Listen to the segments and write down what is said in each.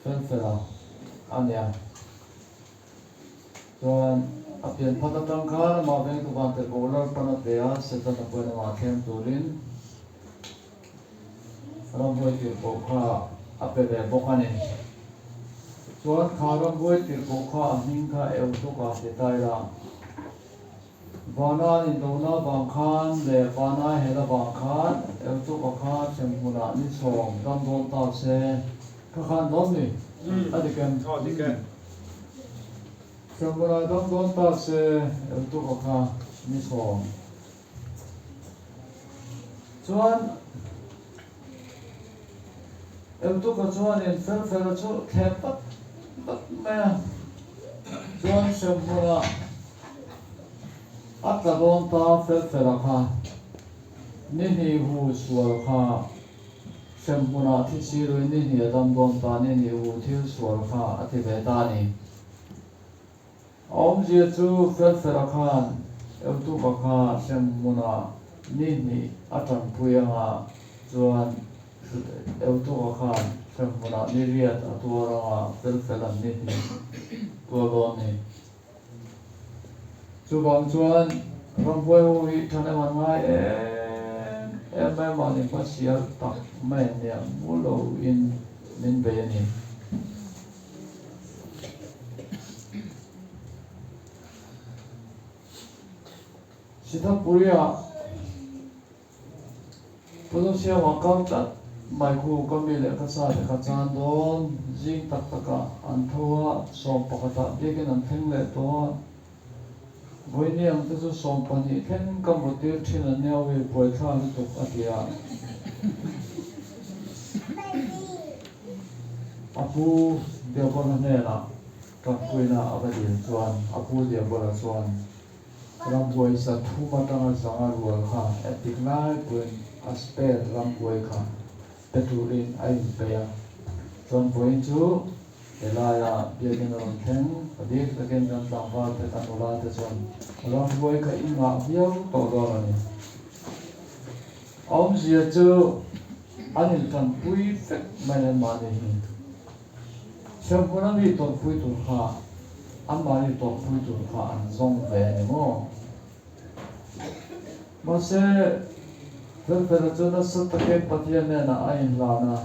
fel fela ania chuan a pian phata tang khan ma veng tu ban te bowler pana te a setan a pawina ma thlem turin rambuai tir pawh kha a pe ve bawk ani chuan kha rambuai tir pawh kha a hming kha eu tuk a ti taira vana in dona bang khan le vana hela bang khan eu tuk a kha sem huna ni sawm dam don ta se kha khan dom ni adi kem sem huna dam don ta se eu tuk a kha ni sawm chuan eu tuk a chuan in fel fel a chu thlep pat me chuan sem huna atla don ta fel fel a kha ni hi hu sual kha sem huna thi sirui ni hi dam don ta ni hi hu thil sual kha ati ve ta ni om ji chu fel fel a khan eu tuk a kha sem huna ni hi atang puyanga chuan eu tuk a khan sem huna ni riat a tuaranga fel fel an ni hi tualon ni chu bang chuan rambuai ho hi thane man ngai em mani pasial tak mai ne mulo in min be ni sita puria Pulusia wakam tak mai khu kamile ka sa ka chan don jing tak taka an thowa som pakata degen an theng le to voini ang tu som pani theng kam botir thin an neawi poi tha ni tuk atia apu de bon ne la ka kuina abadin chuan apu de bon chuan rambuai sa thu matanga sanga rual kha etik lai kuin asper rambuai kha peturin ai peya chuan point chu elaya biakin ron theng adik taken dan tangwa te kanula te chuan rambuai kha inga biau to do ani om zia chu anil kan pui fek manen mani hi sempurna ni to pui tu kha amani to pui tu kha an zong ve ni mo mase fel fel chu na sa taken patian ne na ain la na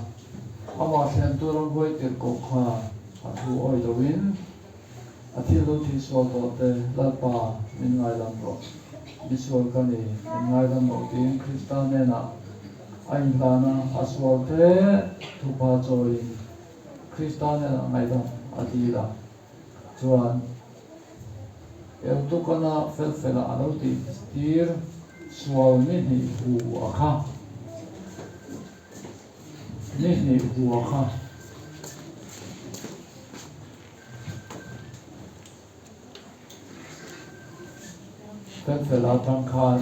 ama thlen tu rambuai tir ko kha athu oi doin athil lo thi so to te lalpa min ngai lam ro bisol ka ni min ngai lam ro tin kristan ne na ain la na aswal te thupa choi kristan ne na ngai lam atila chuan eu tu kana fel fel a lo ti tir swal ni ni hu akha ni hu akha fel fel a tang khan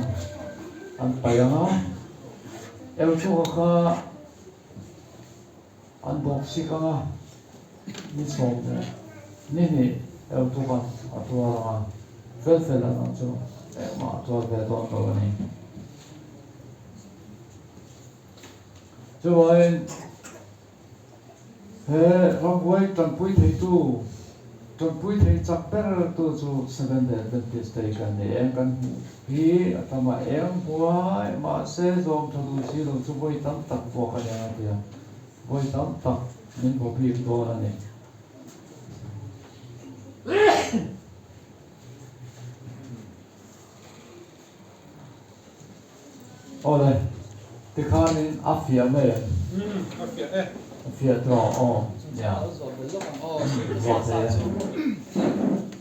an payanga eu chu akha an bok sikanga ni som ne ni eu tu kan atwa fel fel an chu ma atwa ve don to ni chuan he rambuai tan pui thei tu tan pui thei chak per tu chu seven day adventist day kan ni em kan hi atama em buai ma se zom thodu si lo chu boi tam tak bo ka ya dia boi tam tak min bo pi do ani ole ti khanin afia me afia tro ya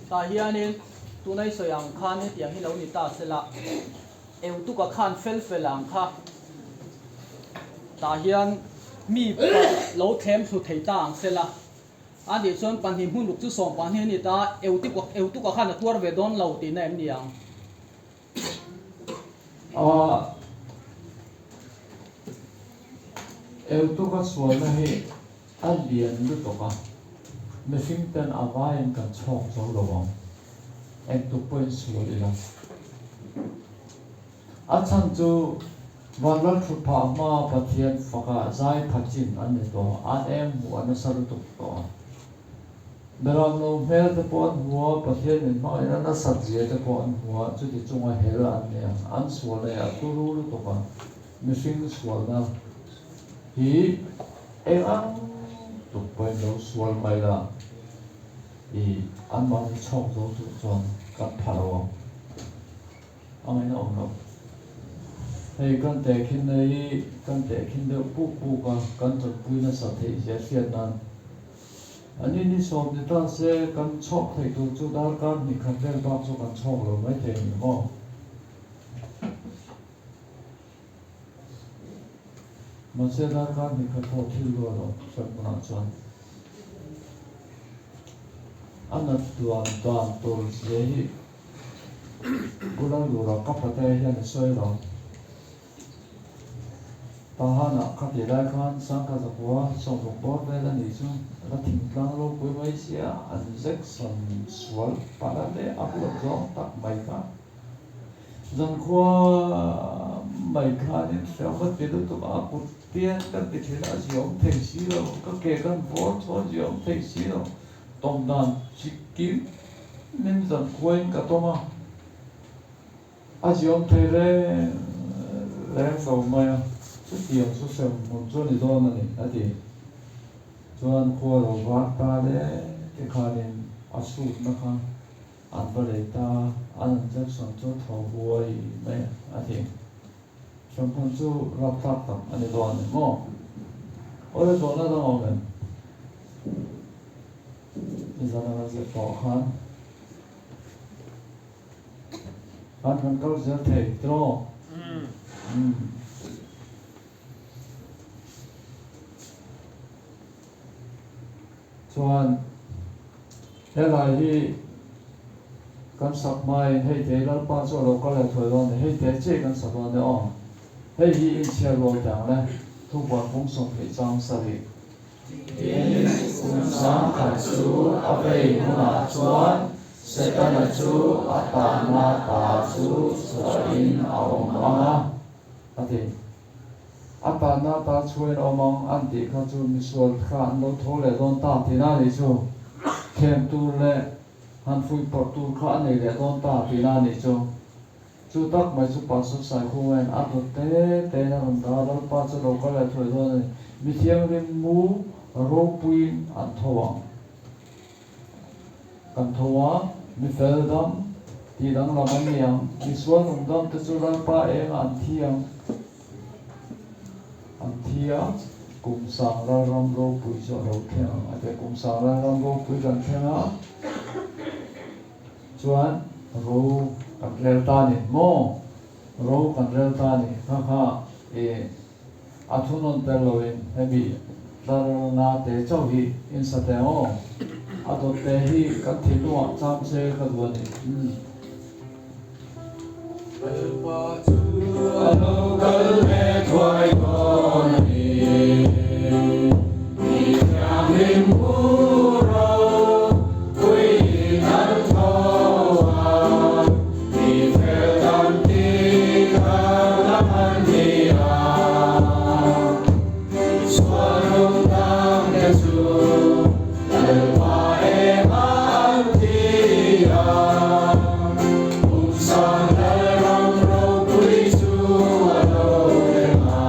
ta hianin tunai soyang khan he tiang hi lo ni ta sela eu tu ka khan fel felang kha ta hian mi lo them thu thei ta ang sela ani chon pan hi hun luk chu som pan he ni ta eu tu ka khan tuar ve don lo ti na em niang eu tu ka sual na hi an lian lu to ka machine ten avain kan chok zo lo wang en tu point sual ila a chan chu วันรัฐพามาปะเทียนฝากใจพัจินอันนี้ตัวอันเอ็มหัวนัสรุตุตัวเดิมเราเมื่อตะปอนหัวปะเทียนนี่มาอันนั้นสัตย์เจียตะปอนหัวจุดที่จงเฮลอันเนี่ยอันส่วนเนี่ยตุรุรุตัวกันมิสิงส่วนนะฮีเอ็งตุกไปเราส่วนไม่ละอีอันมันชอบตัวตุกจนกันพาเราเอาไม่เอาเราให้กันแต่ขึ้นในกันแต่ขึ้นเดือปุ๊กกันจนปุยน่ะสัตย์เสียเสียนั้นอันนี้นี่สอบในตาเสกันชอบให้ตัวจุดาการนี่คันเรื่องบางส่วนกันชอบเราไม่เท่นี่มั้งมันเสียดายการนี่คันพอที่รู้เราสมบูรณ์จนอันนั้นตัวเสียที่กูเราอยู่เรากับประเทศยันสวยเราตาหน้าขัดได้กันสังกัดหัวส่งลงบอร์ดได้แล้วนี่ซึ่งเราทิ้งกลางโลกไปไม่เสียอันเซ็กสันสวยปาราเดอัพโหลดร้องตักไม่กันจังขัวไม่กันนี่เสียงมันเป็นตัวอากุเตียนกันติดแล้วเสียงเทสิโร่ก็เกี่ยกันบอร์ดเสียงเทสิโร่ตรงนั้นชิคกี้มันจังขัวอินกับตัวมาอาเสียงเทเร่แรงส่งมาสุดที่สุดเสียงมันจนอีโดนนี่นะที่จนขัวเราวัดตาเลยที่ขาดินอาสุดนะครับอันบริตาอันจะส่งจุดหัวบวยไม่นะที่ชมพูจูรับทับตับอันนี้โดนนี่มั้งโอ้ยโดนแล้วต้องเอาเงินนี่จะนั่งจะต่อขันมันก็จะเทตรอส่วนอะไรที่กันสับไม้ให้เทแล้วป้าโซ่เราก็เลยถอยลงให้เทเจ๊กันสับวันเนี่ยอ๋อให้ยีอินเชียร์โรยจังเลยทุกวันคงส่งไปจังสริอินคุมสังขัดสูอภัยมุนาชวนเสตันจูอัตตานาตาจูสรินเอามาอันที่อัตตานาตาช่วยเอามังอันที่เขาจูมิสวลข้านเราโทรเลยโดนตาที่นั่นนี่จูเข้มตูเลยฮันฟุยปอตูข้านี่เลยโดนตาที่นั่นนี่จูตักไม่จูปัสสุสายคู่เองอัตเตนะมันดาเราปัสสุเราก็เลยถอยโดนมีเทียงริมมูโรปุยอันทวังกันทวังมีเฟลดัมที่ดังเราไม่ยังมีส่วนดัมที่จูรันป้าเองอันเทียงกุมสังรารำโรปุยจะเราเทียงอาจจะกุมสังรารำโรปุยกันเทียงส่วนรู้กันเร็วตานี่โม่รู้กันเร็วตานี่ข้าอัทุนนเตลวินให้มีดารนาเตเจ้าฮีอินสเตโออัตเตฮีกันทิลวงจำเชกันวันนี้อนุกัลเมทวายโกนีมียามริมหูเราคุยกันทว่ามีเฟลดันที่ข้าละมันที่อาสวรรค์ดังเดจูเอวาเอมันที่อาอุสานเรมโรปุยจูอโลเรมา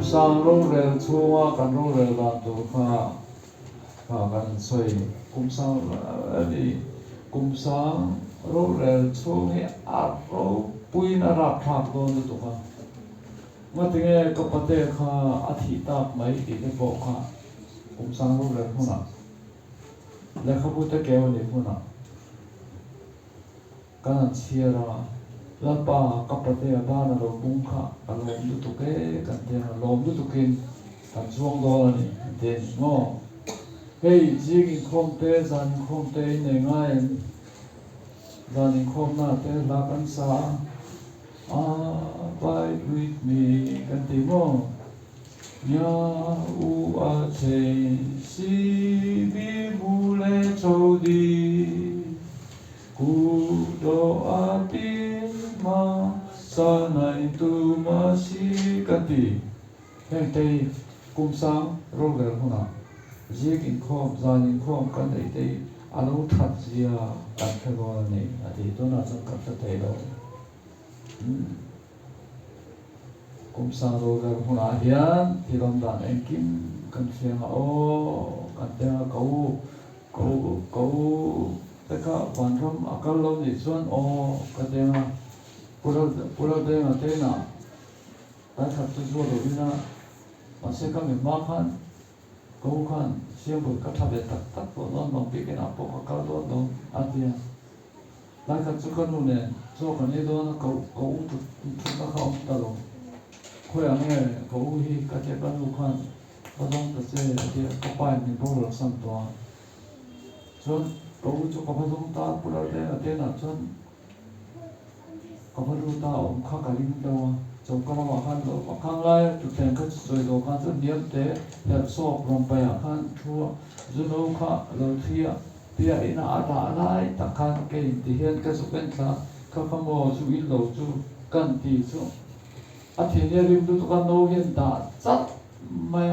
สร้างโรงเรียนชัวกันโรงเรียนลานตัวข้ากันสวยกุมสังนี่กุมสังโรงเรียนชัวนี่อาโรปุยนารับทางโดนตัวข้าเมื่อถึงกับประเทศข้าอาทิตย์ตากไม่ติดในบอกข้ากุมสังโรงเรียนพวกนั้นและข้าพุทธเกวนี่พวกนั้นกันเชียร์แล้วป้ากับประเทศบ้านเราบุ้งข้ากันลมดุตุกกันเดียร์ลมดุตุกินกันช่วงโดนนี่เด่นง้อเฮ้ยจิงคงเตะจันคงเตะในง่ายจันคงน่าเตะรักกันสาabide with me กันที่ง้อญาอูอาเชสิบิบุเลโชดีกูโดอาติมาสานายตุ ti heng tei kum sang rol ger huna ziek in khom zan in khom kan nei tei alo that zia kan phego nei ati to na chang ka thei lo kum sang rol ger huna hian tilom dan en kim kan fianga o kan te ko teka van ram akal lo ni chuan o ka tenga pura de ma te na ta khat tu zo lo ina ma se ka mi ma khan ko khan siam bu ka tha be tak tak lo non non pi ke na po ka kal do do atia ta khat chu ka nu ne zo ka ne do na ko tu ka kha om ta lo ko ya nge ko hi ka te ka nu khan ko dong ta se atia ko pa ni bo lo sam to chuan ko chu ka pa dong ta pura de ate na chuan có phần ta ông khác cả linh đâu trong các bạn khăn rồi mà khăn lại tụi thằng các rồi đồ khăn rất niệm thế đẹp sọc rồng bay khăn thua dù đâu khác rồi thì ấy là đã lại ta khăn cái thì hiện cái số bên ta các phong mô chú ý đầu chú cần thì chú thì nhà riêng tụi con nấu hiện đã rất mày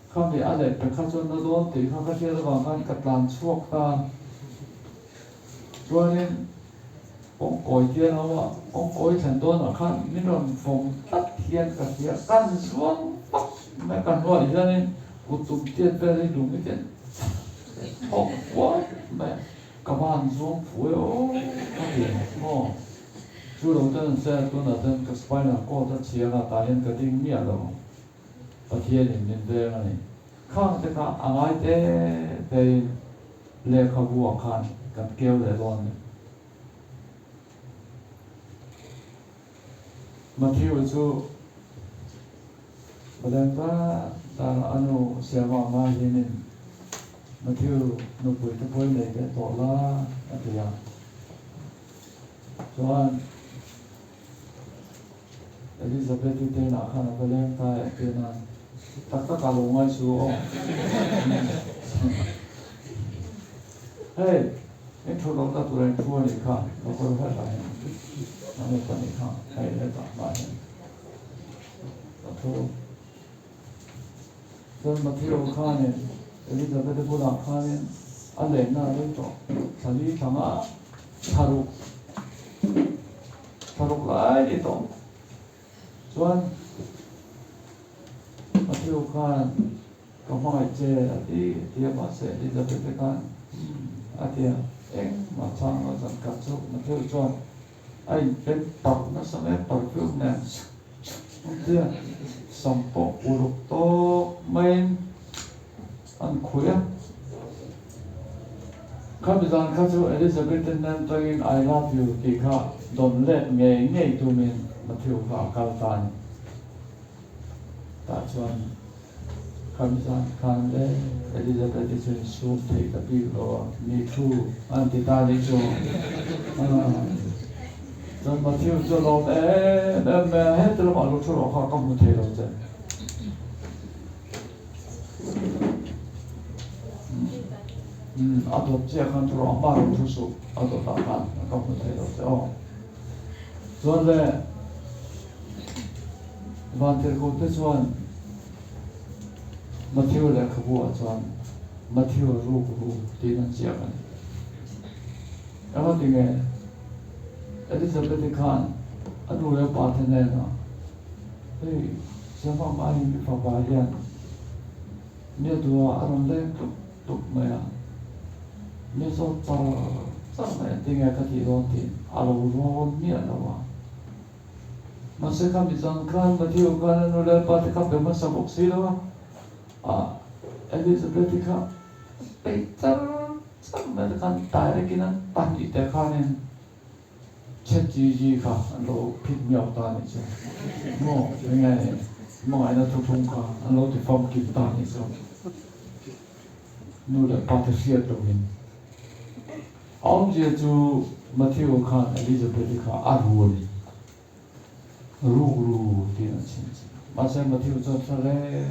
không bị ai để khăn cho nó đốn thì khăn cái kia là khăn cắt làm suộc ta cho nên ông coi tiền nào ông coi thành đô nào khác mình làm phòng tắt tiền cả tiền căn xuống bắc mấy căn loại cho nên cuộc tụng tiền về đây đúng cái tiền ông quá mẹ các bạn xuống phối ô cái tiền ô chú đầu tiên sẽ tôi là tên cái spy là có thật chia là tài hiện cái tiếng miệng rồi và tiền nhìn về này khác thì cả anh ấy thế lệ khâu buộc khăn cần kêu để luôn Matthew chu badan pa ta anu sewa ma hinin Matthew no pui te pui nei ke to la atia chuan Elizabeth te na khana badan ta te na tak ka lo ngai chu o hey en thu lo ta tu ren thu ni kha lo ko ha ta nó còn đi học hay là tỏ bài thôi rồi mà thiếu khan này bây giờ cái bộ làm khan này anh lấy na lấy tỏ thằng đi thằng á thằng lại đi tỏ rồi mà thiếu khan có hỏi chơi đi mà sẽ đi ra cái khan thì em mà sang nó dần cảm xúc mà thiếu cho anh bên tàu nó sẽ lấy tàu phước nè kia sòng bộ urup to main anh khuya các bạn rằng các chú Elizabeth nên tôi in I love you thì cả đồn lệ nghe tụi mình mà thiếu cả cao tan ta chọn các bạn rằng khăn đấy Elizabeth thì chuyên xuống thì cái bị lo me too anti ta đi cho rồi mà thiếu cho nó em hết rồi mà lúc sau họ không thể đâu chứ à tôi chỉ cần cho nó bao nhiêu số à tôi đã làm không thể đâu chứ rồi làวันที่เขาจะชวนมาเที่ยวเลยขบวนชวนมาเที่ยวรูที่นั่นเสียกันแล้วก็ที่ไงElizabeth Khan anu le pa thane na hey sama mai mi fa ba yan ne do aron le tu ma ya ne so ta ma tinga ka ti ron ti alo ron mi la wa ma se kam bi zan kan ma ti o kan anu le pa te ka be ma sa bok si la Elizabeth Khan pe ta sama kan ta re kinan pan ni te khanen chết gì cả anh lô phít nhau ta này chứ ngô cái ngày mọi nó thu thung cả anh lô thì phong kịp ta này chứ nu là patricia đồ mình ông giờ chú Matthew Khan Elizabeth Khan ăn ru thì nó chính mà xem Matthew cho lẽ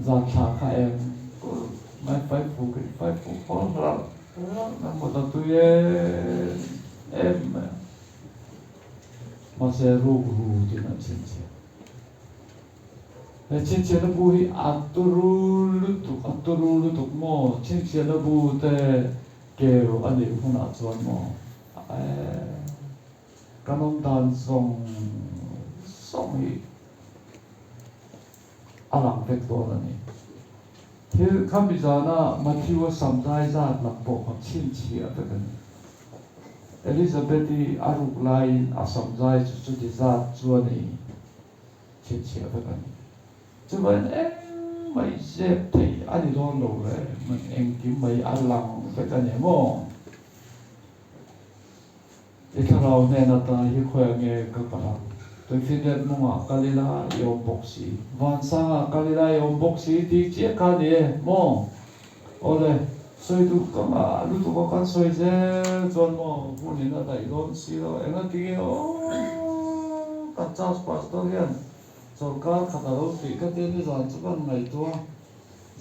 giàn thả cả em mấy phải phụ khó lắm nó một tụi em mà sẽ ru thì nó chín chia để chín chia nó bùi aturu lu tục mò chín chia nó bùi te kêu anh ấy không nào chọn mò cái ông đàn song song hi alang vek to na ni thil kham bizana mathiwa samjai za lakpo kham chin chia ta kan Elizabeth aruk lain asamjai chu ti za chuani chin chia ta kan chuan mai zep thei ani ron lo le man eng kim mai alang ta kan ne mo ikarau ne na ta hi khoya nge ka para tôi phiên nhận mong à kalila yom boxi van sang kalila yom boxi đi chia cả đi mong ôi soi tu cầm à lu tu có con soi thế chọn mong phụ nữ là đại don xí rồi em nói kia ô cắt cháo pastor hiền chọn cá khát đâu thì cái tiền đi dọn chút con này tua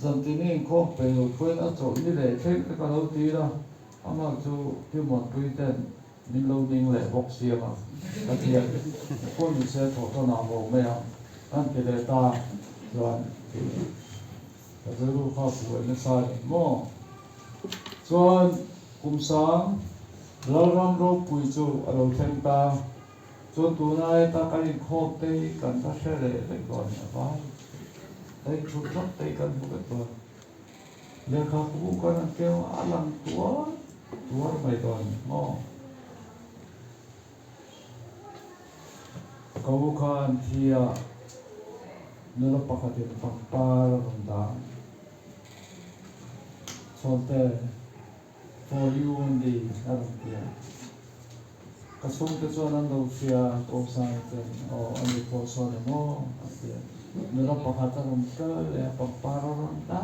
dọn tiền này có phải rồi quên đã chọn đi để thêm cái đâu tí đó ama chú kêu một túi tiền mình lâu ninh lệ boxi mà cái tiền con mình sẽ thọ thọ nào vào mấy anh cái này ta rồi cái thứ lúc học của nó sai mò rồi cùng sáng lâu lắm rồi bùi chú ở đầu thêm ta cho tụi này ta cái khô tây cần ta sẽ để còn là vai đây chút chút tây cần một cái còn để khắc phục con kêu alang tua mày còn mò kau kan thia nula pakhatin pangpar runda solte for you only aram tia kasung te chuan an lo sia ko sang ten o ani ko so le mo tia nula pakhata rum ka le pangpar runda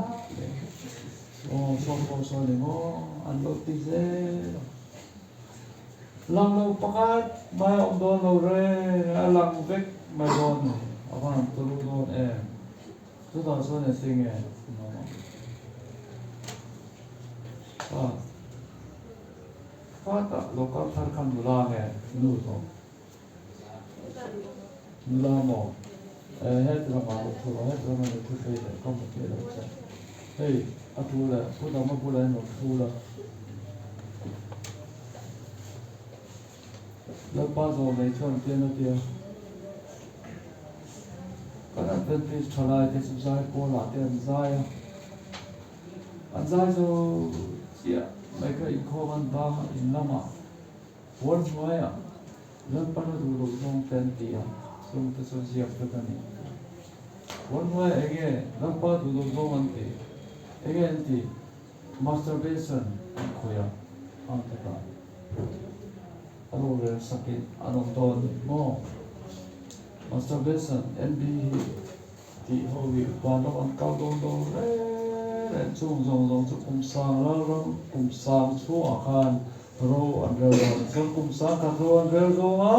o so le mo an lo ti ze lang lâu pakat mai ông don lâu re lang vek mai don awan tulu don tu ta so ne sing ta lokal thar kan dula nu to dula mo het la ma to het la ma to fe de kom ke la cha hey atula pu da ma pu la no pu la lớp ba rồi mấy chọn tiền nó tiền các bạn vẫn đi trở lại thì chúng ta có là tiền dài anh dài rồi chị mấy cái khó khăn ba in lắm à vốn vay à lớp ba nó đủ trong tiền tiền xong thì số dẹp được cái này vốn vay ấy cái lớp ba đủ trong anh thì ấy cái thì masturbation khoya anh ta ano rin sakit anong ton mo masturbation NB ti hobi paano ang kaudong dong ren chung zong chu kum sang lang kum sang chu akan ro an rel so kum sang kan ro an rel do ha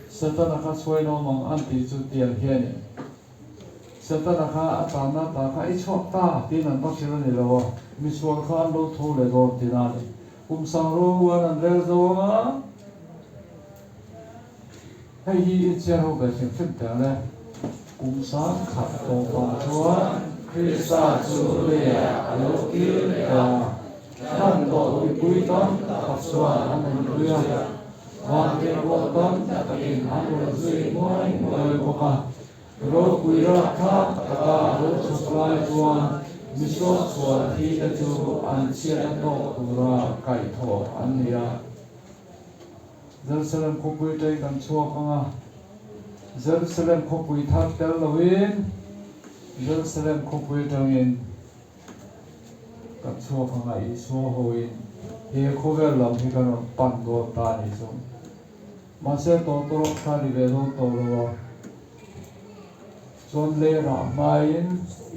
satan aka swai no mang anti chu tial hian satan aka atana ta ka I chok ta tin an pak sira ni lo mi sual khan lo tho le do tinani kum sang ro wan an rel zo ma hay hi chia ho ga sim phim ta le kum sang khat to ba chuan krista chu le alo ki ka han to i pui ton ka chuan an an ria wan ke ro ton ta in an ro zui moi ko ka ro pui ra kha ta ro chu lai chuan miso chuan hi ta chu an chia no tura kai tho an nia Jerusalem ko pui tai kan chuak anga Jerusalem ko pui thak tel lawin Jerusalem ko pui tangin kan chuak anga I so hoin he ko vel lam hi kan pan do ta ni so ma se to to kha ri ve do to lo chon le ra main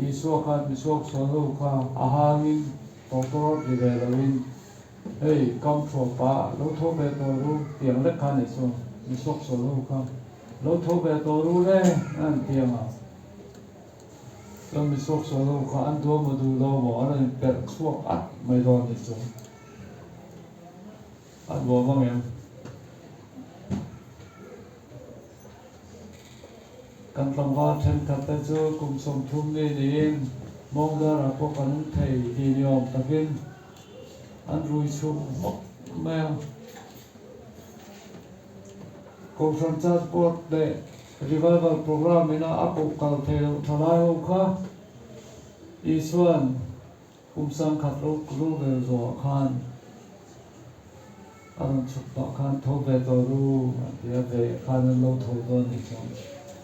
iso khan bisok so lo kha ahangin to to ri ve lawin hey kam tho pa lo tho be to ru tiang le khan iso bisok so lo kha lo tho be to ru le an tiang a lam bisok so lo kha an do ma du lo mo an per chuak at mai ron ni so at bo bang em kan tangwa then khatta chu kum som thum ni nin mong da ra po kan thei ti niom takin an rui chu mok me ko san chat pot de revival program ina apo kal thei lo thalai ho kha isuan kum sang khat lo kru ve zo khan an chuk ta khan tho ve to ru ya ve khan lo tho do ni chong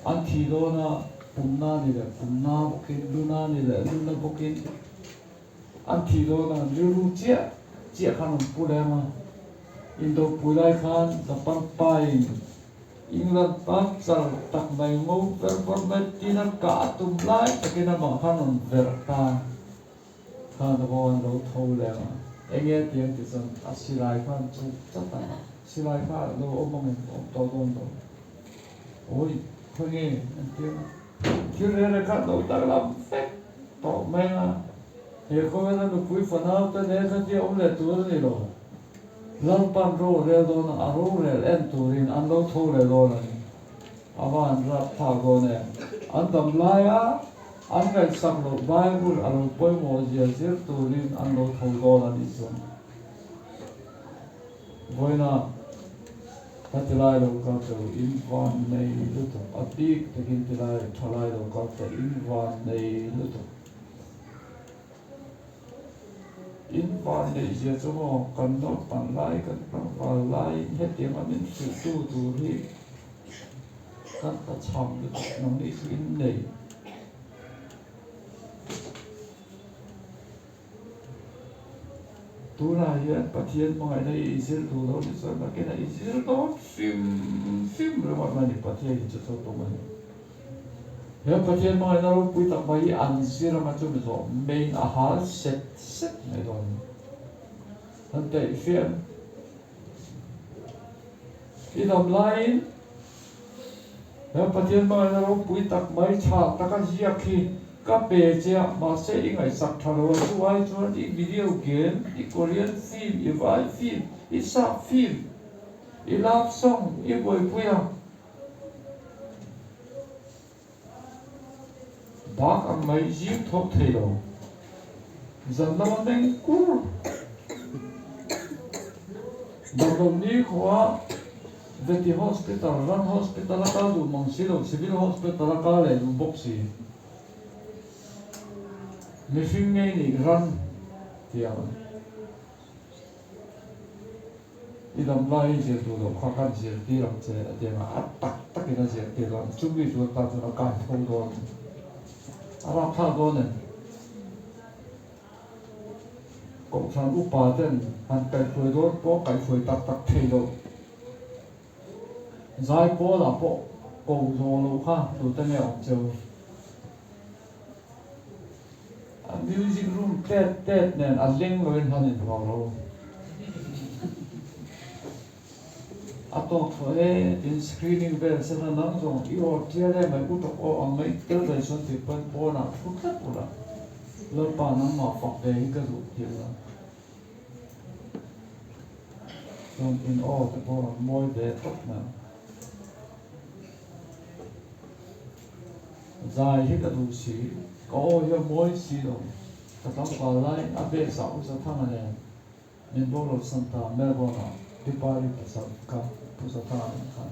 an thi do na pumna ni le pumna bokin luna ni le luna bokin an thi do na ru chia khan pu le ma indo pulai khan da pan pai England pan chal tak mai ngo ver format tina ka tum lai takina ma khan ver ta khan da bon lo tho le ma enge tiang ti san asilai khan chu chata silai kha lo omong to don do oi khonge tiang kirere khan lo tak lam fek to menga e ko na no pui fanau ta ne khan ti om le tu ni lo Lang pan ro re do na aro re en turin an lo tho re do na awan rap tha go ne an dam lai a an kai sam lo bible alo poi mo je zir turin an lo tho go na ni so boina tatilai lo ka to in van nei lu to atik takin tilai thalai lo ka to in van nei lu to in van nei je cho mo kan no pan lai kan pan val lai het tiam anin su tu ri kan ta cham lu nong ni in nei tu la hian pathian mai nei izir tu lo ni so na ke na izir to sim lo ma ni pathian hi cho to ma ya pathian mai na ro pui tak mai an zir ma chu mi zo main a hal set nei don han te fiam in am line ya pathian mai na ro pui tak mai cha ta ka zia khi ka pe che ma se ingai sak thalo chu ai chuan I video game I Korean film I vai film I sa film I love song I boy puya bak ang mai jim thok thelo zan na meng ku dom ni khwa veti hospital ran hospital ka du mong silo civil hospital ka le du boxi Missing ngay ni ran tiang idam lai je tu lo kha kan je ti ram che de ma tak tak ina je ti ram chu bi tu ta tu ka thong do ara tha do ne ko san u pa ten han kai phoi do po kai phoi tak tak thei do zai po la po ko zo lo kha tu ta ne ong cheu music room tet nen a leng lo in han in lo a to thoe in screening bell se na nang zo I or tia le mai ku to o ang mai tel dai son ti pan po na fu ta pula lo pa na ma fa de ka zu ti la son in all the po moi de top na zai hi ka du si có hiệp mỗi xí đâu, các bạn qua lại áp dụng sáu số thang này, nên bộ luật Santa Melbourne, đi Paris cái sáu cái số thang này,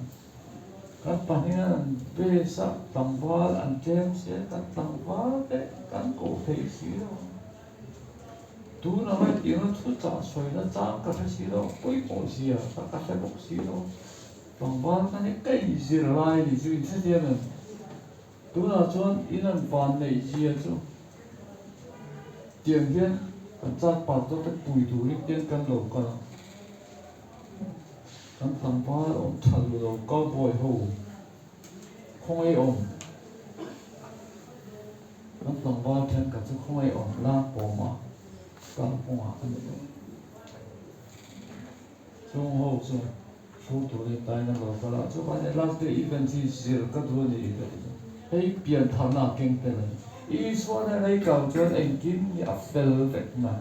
các bạn hiện bây giờ tăng vào anh James sẽ các tăng vào đấy, các cổ thấy xí đâu, tu nào mà tiếng nó chút trả xoay nó trang các cái xí đâu, quay cổ xí à, các cái bốc xí đâu, tăng vào cái gì lại thì chuyện thế gì này. Tu na chuan in an van nei zia chu tiang hian kan chat pa to te pui tu ri ten kan lo ka kan tang pa om thal lo ka boy ho khong ai om kan tang pa then ka chu khong ai om la po ma kan po ma kan lo chung ho chu chu tu le tai na lo ka la chu ba ne last day event chi zir ka tu ni ka hay biển thảo nào kinh tế này ý số này lấy cầu cho anh kín nhà phèn vậy mà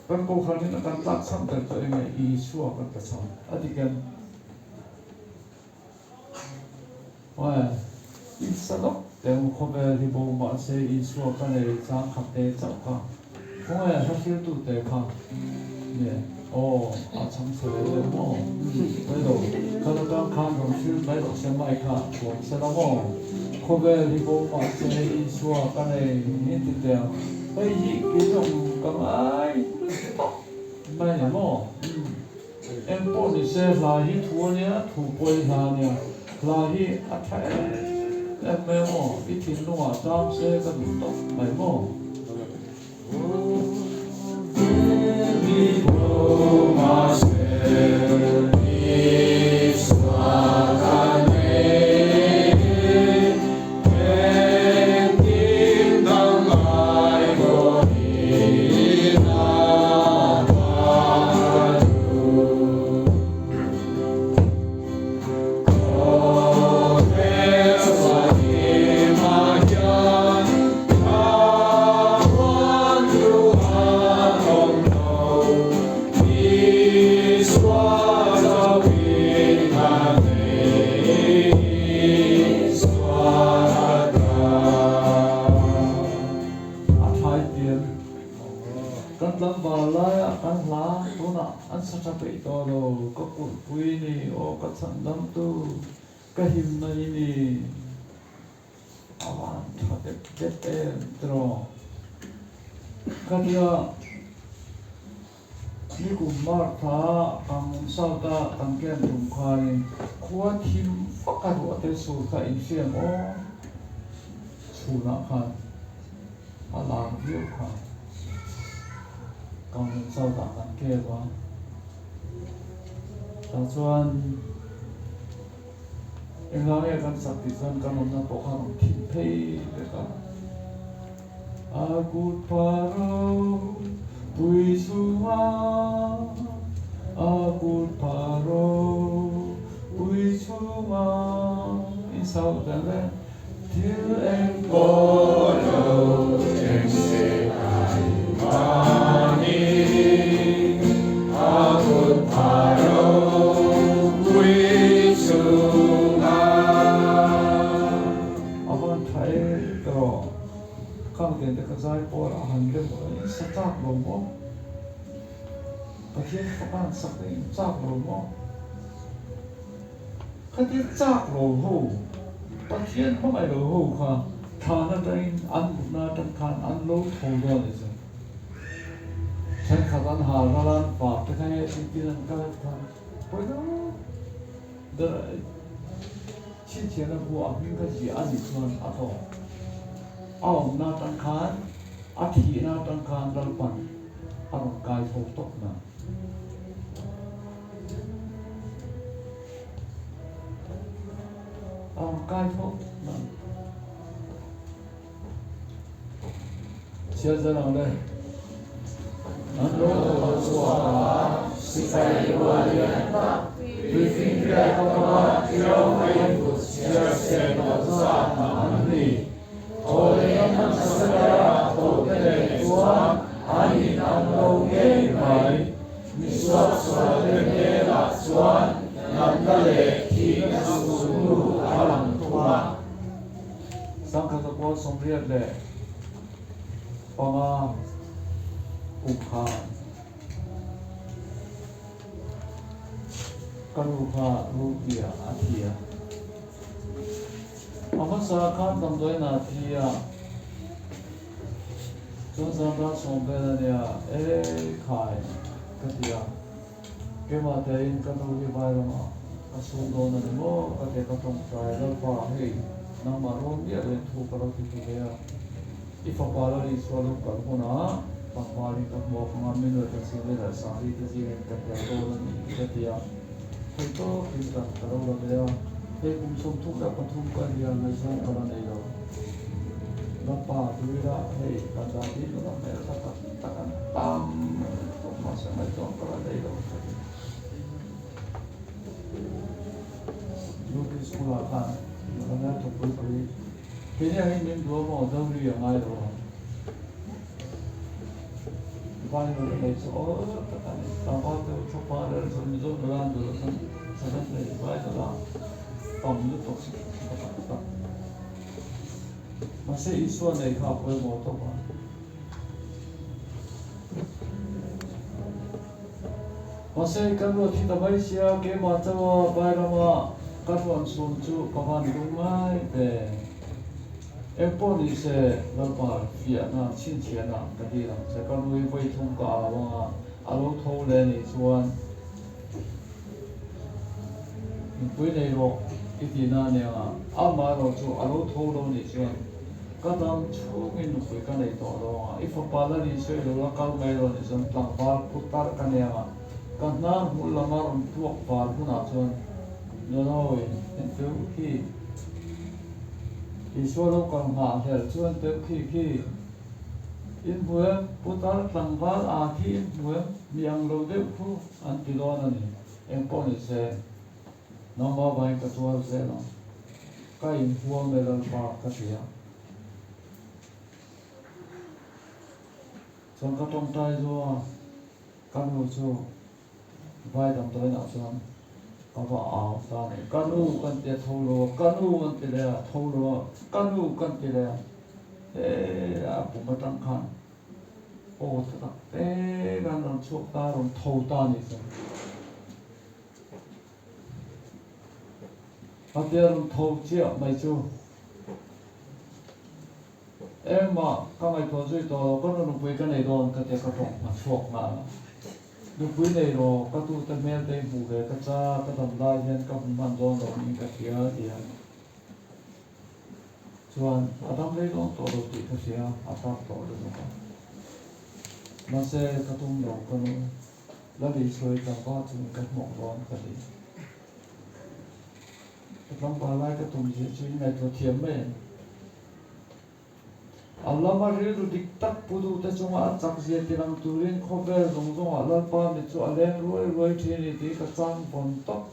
các cô khán giả đang tác xong từ cho anh này ý số các cái xong ở thì cái Ôi, ít sao lắm, đem khoe về thì bố mà sẽ ít số cái này sang khắp tế cháu cả. Ôi, sao thiếu tụ tế cả. Nè, 참 소리를 뭐, 그래도 그러다 감동 실패로 생각하 뭐 세다고 코베리고 마세이 수아 간에 힌트대요. 이 기종 가마이 많이 뭐 em bỏ đi xe là hi thua nhá thủ bồi là nhá là hi athai em mẹ mò đi thiên luôn à tam xe cái đủ tóc mày mò kahim na ini awan thadek dete dro kadia ni ku martha ang sauta tangken tum khani khuwa thim fakaru ate su ka infiam o chuna khan alang view khan kang sauta tangke wa ta chuan em nói là con sắp thì con nó bỏ hàng thịt phê đấy cả agut paro bui suma agut paro bui suma in sao đó đấy till em có đâu em sẽ ai mani agut paro bui suma không tiền được giải bỏ là hành động của sát chắc luôn mò, cái chuyện các bạn xác định chắc luôn mò, cái chuyện chắc luôn hú, cái chuyện không phải luôn hú ha, thà nó đây ăn na tân khan ăn lâu thâu đó đấy chứ, sen khát ăn hà ra ăn phạt cái này thì tiền cái thằng, bây giờ, đời, chi tiền là của anh cái gì anh đi xuân à thôi. Aom na tan khan, athi na tan khan lalpan, arong kai thok tok na. Arong kai thok na. Siya zanang đây. Ando suara, sikai walian tak, briefing dia kau kau kau siya siya sama andi. Oleh yang segera oleh Tuhan, ani nanggung gemai, miswak suara Tuhan, nangale kita sungguh alam Tuhan. Sang kata Paul somriat le, panga ukhan, kaluha rupiah atia. Masyarakat tamdoy natin John Sandra sombera niya kai katiya kematayin katuwi bayama kasundo na mo kate katong trial pa hey nang maroon dia rin tu para kituya ipapala ni swalo kalpuna pagpaling ka mo pangamin at sila sa kasi katiya doon katiya ito kita karoon na kung sumtung ka patung ka diya na isang kalandayo napa tuwira hey kadati no na meron takan tam masa na itong kalandayo yung skula ka na ito pulpuli kaya hindi mo mo dawli ang ayaw paano mo rin so takan tapos ito chupada sa mizo doon doon sa sasang na iba ito lang phẩm nước tốt mà sẽ ít xuân này khảo với một tốt quá mà sẽ cái luật thì tao bây giờ cái mà tao bây giờ mà các luật xuân chú có hoàn đúng ngay về em bỏ đi sẽ nó bảo phía na xin tiền na cái gì là sẽ có nuôi với thông cả mà alo thâu lên thì xuân bây giờ rồi cái gì na nè mà rồi chú alo thâu đâu thì xuân cái đám chú mình nuôi cái này đó rồi if a bala đi chơi rồi cái mấy rồi thì xuân tăng vào phụ tải cái này mà cái nào muốn làm mà thuộc vào cũng nào xuân rồi nên tôi khi số lượng còn hạ hệ chuan tới khi in buổi phụ tải tăng vào khi in buổi miếng lâu đều phụ anh đi đó này em có thể sẽ nó mà vay cái chuột sẽ nó cái in buổi này là bao cái gì à trong cái trong tay rồi cái lô cho vay đồng tới nào chuan có vợ áo sao này cái nu cần tiền thâu lô cái nu cần tiền là thâu lô cái nu cần tiền là cũng phải tăng khăn ô thật cái làm chuột ta làm thâu ta này sao bây giờ làm thâu chưa mấy chú em mà các ngày thâu rồi đó có nó nuôi cái này đó cái tiền cái thòng mà chuột mà nuôi này đó cái tu tâm mê đây bù về cái cha cái đầm lai hiện cái mình đó đó những cái kia thì chuan adam lấy đó tổ đầu tiên cái gì à adam tổ được không mà sẽ cái tung đó cái nó là đi chơi trong bao nhiêu cái mộng đó cái gì trong bao lai cái tung gì chứ này tôi thiếm mấy Allah marilu diktak pudu ta chunga chak zia tilang turin khover zong zong Allah pa mi chu alen ruai ruai thini ti ka chang bon tok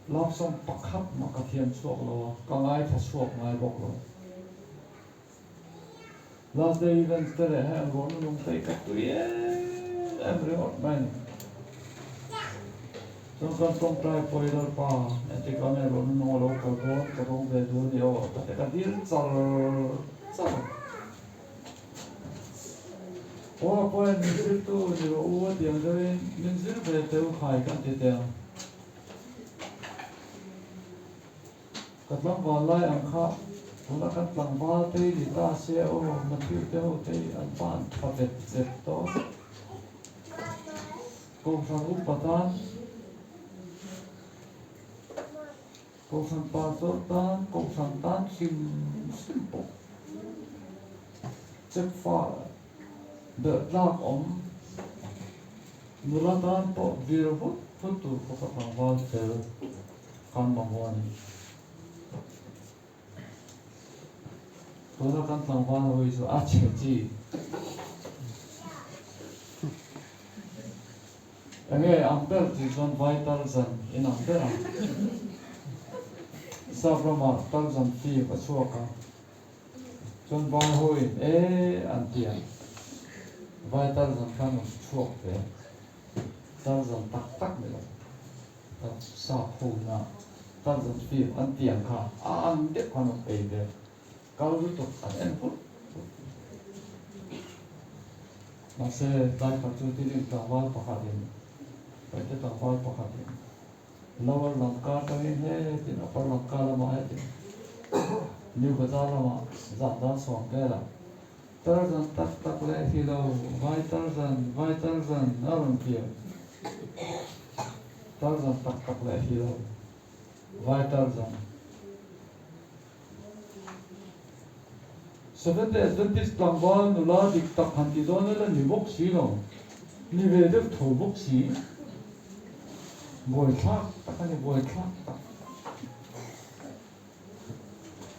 lop som pakhat ma ka thiam chuak lo ka ngai tha chuak ngai bok lo last day events tere ha ron nung tai ka tu ye every hot man trong con tông trai phơi đợt pa thì con này luôn nó lâu cái con về thôi nhiều cái tiếng sao ô phơi mình sẽ tu nhiều ô tiếng rồi mình sẽ về tiêu khai cái gì tiền cái lăng vào lại ăn khá chúng ta cái lăng vào thì ta sẽ ô mà tiêu tiêu thì ăn pan phải dệt đó cùng sang úp bát câu phần ba số tan câu phần tan simple chất pha đợt lạc ống nula tan po zero phút tu có các bằng vào từ con bằng hoàn tôi là con bằng vào hồi số chỉ anh ấy ampere thì còn vài tờ dần in ampere Sabrama talzan fi và chua cả chọn vài hồi ăn tiền vài talzan khăn chua về talzan tắc tắc này là sao phù na talzan fi ăn tiền cả ăn đẹp khăn về về cao lúc tục ăn phút mà sẽ đại phát triển thì đến tàu vào bắc hải phải tới tàu vào bắc hải Lower Lanka to in he tin upper Lanka la ma he New Bazaar la ma zanda song ke la Tarzan tak le hilo vai Tarzan aron pia Tarzan tak le hilo vai Tarzan Seven days Adventist Langwal nula dik tak hanti do na la ni bok si no ni ve de tho bok si bồi khác các anh bồi khác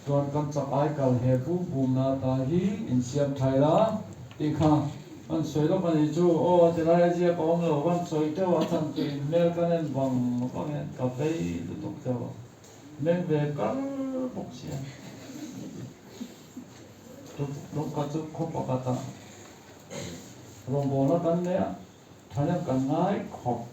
còn con chọc ai cần hệ phú bùm na ta hi in xiêm thay lá đi khang anh soi đó con đi chú ô thì lại chỉ có ông lô con soi cho anh thằng tụi mẹ con nên bằng con nên cà phê được tục cho nên về các bốc xiêm lúc có chút không có cả ta rồi bố nó con đấy thay nó cần ngay khóc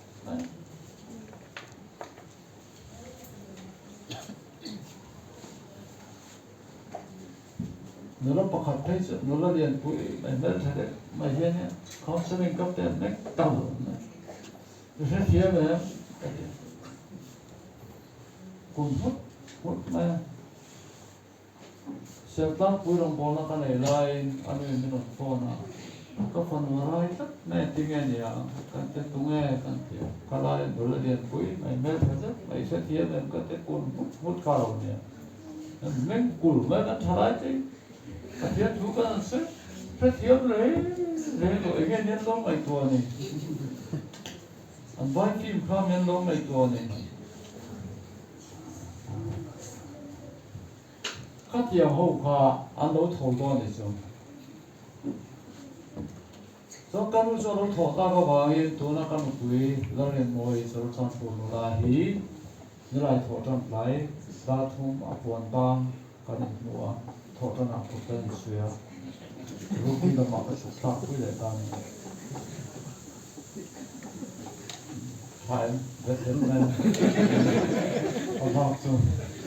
nó là bậc học thấy chứ nó là liền cuối mày mới thấy đấy mày hiện nhá counseling cấp tiền mấy tàu rồi sẽ thiệt rồi cùng hút mà sẽ tăng cuối đồng bộ nó cái này lại anh ấy mình nói phone à có phần mà lại tất mẹ tiếng nghe nhỉ cái tiếng tung nghe cái tiếng cái lại nó là liền cuối mày mới thấy chứ mày sẽ thiệt rồi cái tiếng cùng hút cao rồi nhỉ mình cùng mấy cái thay lại chứ cái tiếng chú cái sẽ thiệt rồi rồi nghe nhân lông mày tua này anh bay phim khám nhân lông mày tua này các nhà hậu khá anh đâu thổi to này chứ so cái lúc cho nó thổi ta có bao nhiêu tôi nó cái một tuổi là liền ngồi cho nó chọn phụ nó là hí như lại thổi trong lại ra thùng áp quan bang cái này mua thổi trong áp phụ tên xuya lúc khi nó mặc cái sụp sạc quý lệ ta này phải rất thế này ông học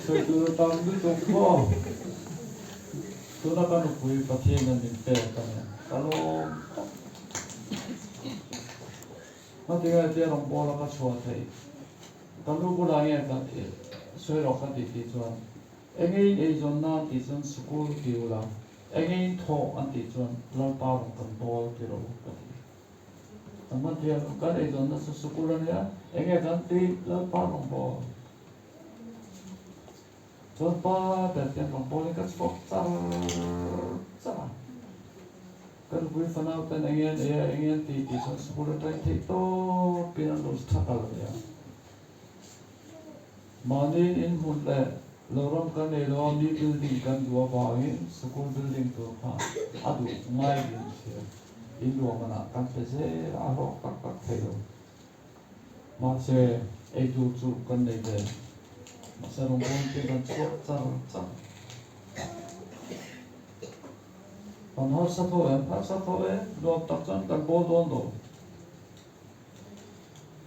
rồi tôi tăng được tốt không tôi đã có một buổi phát hiện nên mình phải cái này kalau nó thì cái tiền ông bỏ ra cái số thế kalau bữa nay cái soi lọc cái gì chọn anh ấy chọn na thì chọn school kiểu là anh ấy thọ anh thì chọn làm bao cái ball kiểu cái mà thì cái này chọn na school này anh ấy chọn thì làm bao cái ball chọn ba để tiền ông ball cái sport sao cái buổi phân ao tên anh ấy thì chọn school này thì to pin nó thắt vào rồi Money in Mundle, Lorom Canelo, new building can do about him, school building to Adu, my building, in Romana, Campese, Aro, Tailo. Marche, a two can they there. Masarum Ponte and Swat. On Horsatoe, Passatoe, Lord Tatan, can board on though.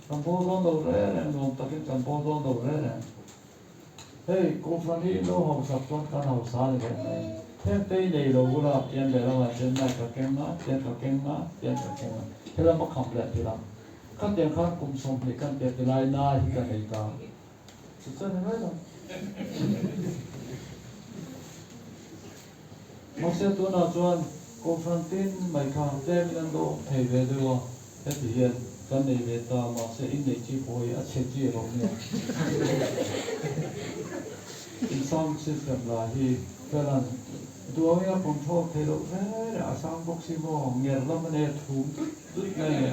Can board on the rare and Lord Takin can board on the rare. Hey, cô phân đi lô hồng sập con căn hồng xa như vậy. Thêm tây này đồ của là tiền để làm trên này cả kem má, tiền cả kem má. Thế là mất học lệ thì làm. Các tiền khác cùng sống thì các tiền thì lại na thì cái này cả. Sự chân này nói rồi. Mặc sẽ tôi nào chuan, cô phân tin mày khang tem nhân đồ thầy về đưa. Thế thì hiện cái này về ta mà sẽ in để chi phối ở trên chi rồi nhỉ. In some system là thì cái là đua nhau control thay đổi thế là sang bốc xí mò nghe lắm này thú rất này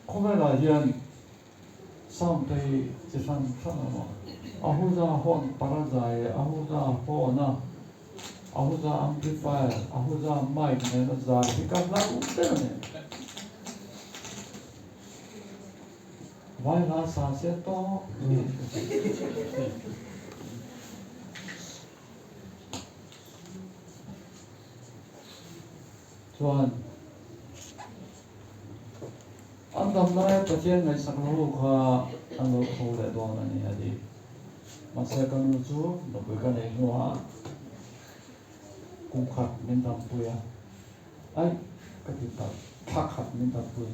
không phải là hiện sang đây chỉ sang mà ahu ra hòn paradise ahu ra hòn ahu ra amplifier ahu ra mic này nó ra thì các loại cũng thế này vai lá sa sẽ to chuan anh đâm lại bắt chân ngày sáng hôm qua anh lột hồ lại đó là này đi mà sẽ cần một chút nó với cái này hoa cung khát mình đâm bùi ai cái gì đó thắc khát mình đâm bùi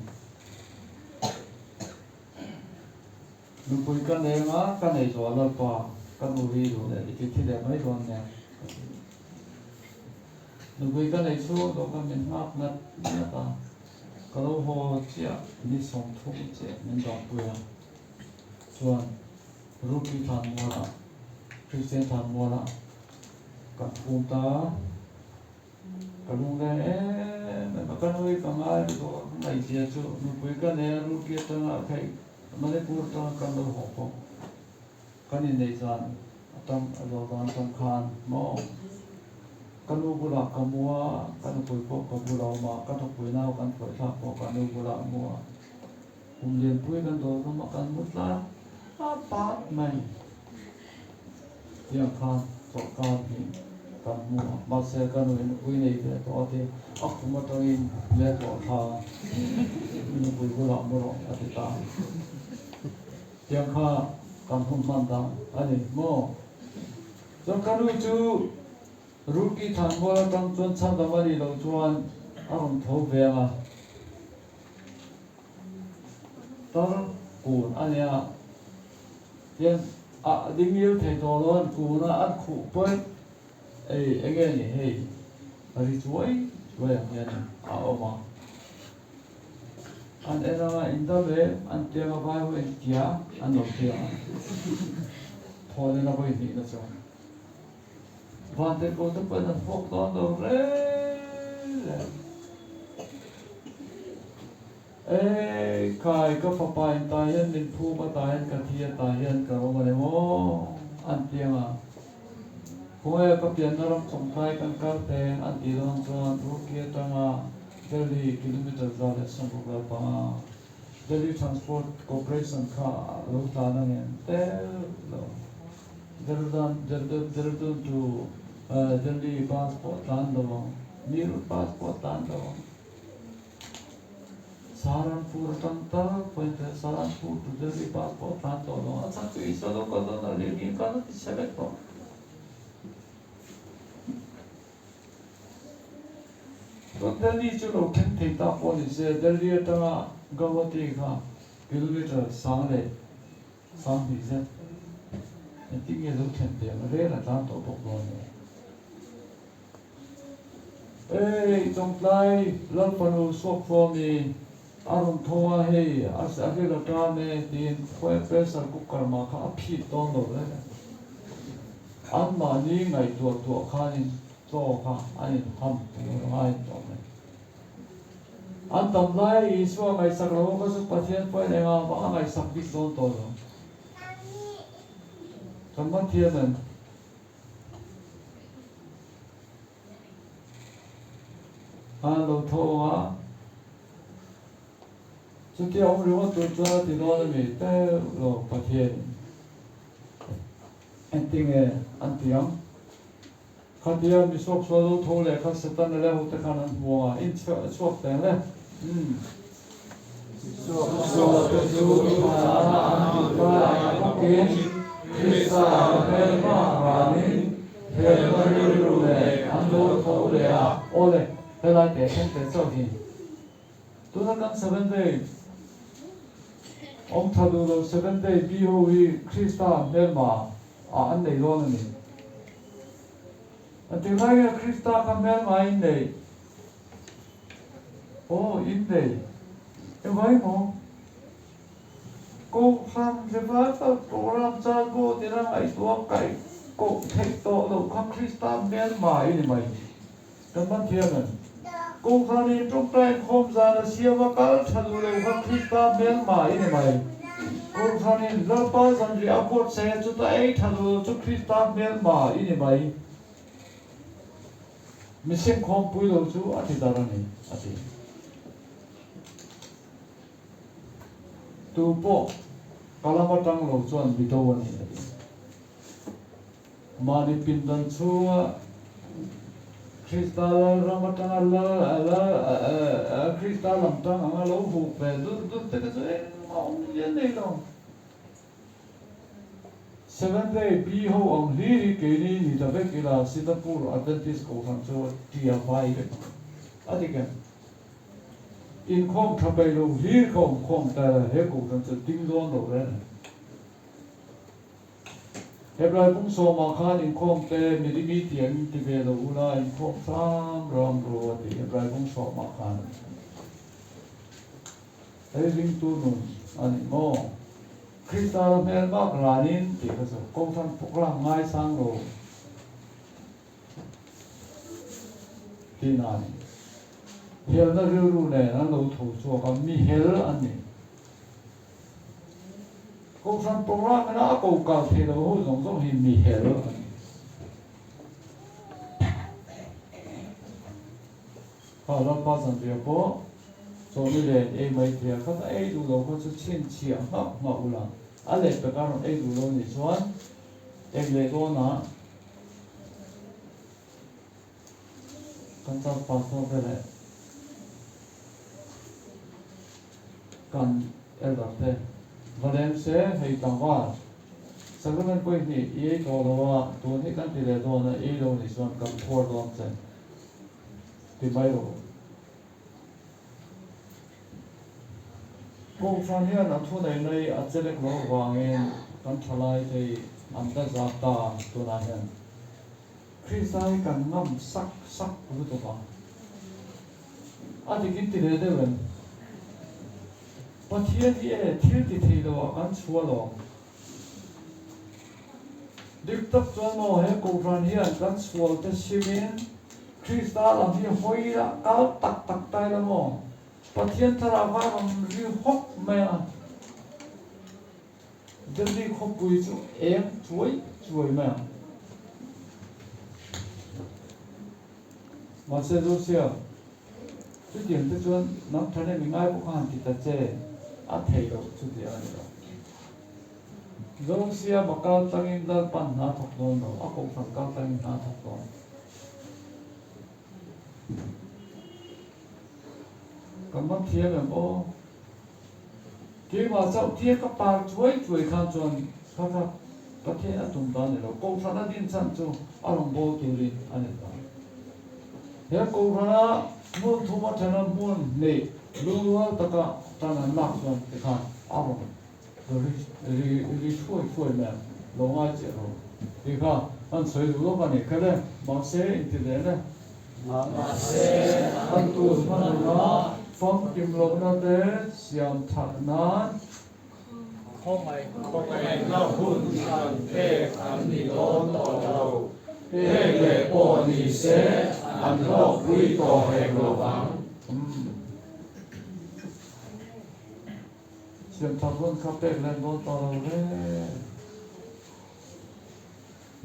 mình bùi cái này mà cái này rồi là pa cái mùi rồi đấy thì thì để mấy con nè mình bùi cái này số đó cái mình mắc ngắt ngắt ta cái lỗ hồ chia đi xong thuốc chia mình đâm bùi chuan ruki than mua la Christian than mua la cái phun ta cái lông này mà cái nuôi cái mai thì có ngày chia cho mình bùi cái này ruki ta là cái mà lấy bùi ta cái lỗ hồ cái này dàn trong rồi dàn trong khan mỏ cái lỗ bùi lạc cái mua cái bùi phố cái bùi lao mà cái bùi nào cái bùi tháp cái lỗ bùi lạc mua liền bùi cái đó nó mà cái mút la apa mai yang khan to khan ni kan mu ma se kan ui nei de to te ak ma to in le to kha ni bui ko la mo ro ati ta yang kha kan hum man da ani mo cho kanu chu ruki than mo tang chon cha da mari lo chuan aron tho ve ma tar kun ania yen a ding yêu thei to lon kuna an khu poi ei again ni hei ari chuai chuai ang yan a oma an era inda ve an te ma vai ho en tia an lo tia thole na boi ni na chuan van te ko te pa na phok don do re ê kai có phá bài tai hiền linh phu mà tai hiền cả thiên tai hiền cả ông này mô ăn tiếng à cô ấy có tiền nó làm sống khai căn cá tiền ăn tiền nó cho thu kia tăng à Delhi kilometer ra để sống cuộc đời pa Delhi Transport Corporation ka lúc ta năng em té Delhi to Delhi passport tan đó Miru passport tan đó Saranpur tanta pointe Saranpur to Delhi passport tanto no asan tu iso do ko do na legi ka ti sebek to to Delhi chu lo ken te ta ko ni se Delhi ta gawati ka kilometer sang bi se ti nge lo ken te re la ta to pok no ei tong lai lan panu sok fo mi aron thoa hei as avela tame tin khoi pressure cooker ma kha phi ton do le an ma ni ngai to khanin to kha ani ham ai to me an tam lai isu ngai sak lo ko su pathian poi le nga ba ngai sak bi ton to lo kamman thianan an lo thoa Chúng ta ông nếu mà tôi cho thì nó là mình tới rồi phát hiện anh tiếng khát tiếng mình suốt suốt thâu lệ khát sét tan lệ hụt khăn ăn bùa in suốt tiếng lệ suốt suốt kiến Krista bên mà nín bên mà lưu lệ ăn đồ thâu lệ ô lệ thế là để xem để sau thì tôi đã làm 7 day ông thà đồ 7 day BOE Krista Melma anh này luôn này anh tiếng nói là Krista cái Melma in này in này em nói mà cô tham gia vào program cha cô thì là ai tuộc cái cô thấy to đâu không Krista Melma in này các bạn thấy không cô khăn in trong tay không ra là xia và cả thằng người không Krista Melma in này cô khăn in lớp ba dân gì áp cốt xe cho tay thằng người cho Krista Melma in này mình xem không bùi đâu chú anh thì ra này anh thì tu bộ kalamatang lo chuan bitowan ni mani pindan chua Krista ramatang ala Krista lamtang anga lo hu pe du te ka so ong yen nei lo 7 day bi ho ong hi ke ni da ve kila Singapore Adventist ko kham cho tia vai ke adike in khom thabai lo hi khom ta he ko kan cho ting don lo re Hebrai bung so ma khan in khom te mi di mi tiang ti ve lo una in khom sam ram ro ti Hebrai bung so ma khan e ling tu nun ani mo Krista mel bak ranin ti ka so kong san poklang ngai sang lo ti nani hel na ru ne na lo tho cho ka mi hel ani kong san poklang na ko ka the lo ho zong zong hi mi hel ani ha ra pa san dia po so mi le e mai thia kha e du lo ko chu chin chi ma ula ale pe ka ron e du lo ni chuan e le do na kan ta pa so ve kan elda te valen se hei tang wa สักนั้นก็นี่ตัวว่าตัวนี้กันที่เรียกตัวนั้นเราในส่วนกับทัวร์ตัวนั้นที่ไม่รู้กูฟังเฮียนักทุนในอาจจะเล็กน้อยวางเงินกันทลายที่อันตรายตาตัวนั้นคริสต์ให้กันน้ำสักรู้ตัวบ้างอันที่กินที่เรียกเดิมพอเที่ยงที่เราอันชัวร์ลงดิบตับจวนโม่ให้กูฟังเฮียกันชัวร์แต่ชีวิตคริสต์เราที่หอยละก้าวตักตายละโม่พอเที่ยงทาราว่ามันริ้วหกไม่อ่ะเดี๋ยวนี้เขาคุยจู่ช่วยไหมมาเสียรู้เสียทุกอย่างที่จวนน้ำทะเลมีง่ายพวกhan kitaเจอาเทโลทุกอย่างนี่ละรู้เสียบักกาตั้งอินดัลปันนาทักโดนเราอากูฟังกาตั้งอินนาทักโดนก็มันเทียบแบบโอ้ที่ว่าเจ้าเทียบกับปากช่วยข้างจวนครับประเทศตุ่มตาเนี่ยเรากูฟังนั่นดินชั้นจู่อารมณ์โบตุลินอันนี้ต่างเฮ้ยกูฟังนะมุนทุ่มชนะมุนเนี่ยรู้ว่าตะกะตานันนักจวนที่ข้างอารมณ์รีช่วยแม่ลงอาเจ้าที่ข้างอันสวยดูโลกอันนี้แค่เลยมาเสียอินทิเดเนี่ยมาเสียอันตัวมันนะฟังกิมลงนั่นเด้เสียงถักนั้นข้องไอ้เราหุ่นกันเทอันนี้โดนต่อเราเฮเกโปนิเสอันโลกวิโตเฮโลบังเสียงถักนั้นขับเด็กเล่นบอลต่อเราเลย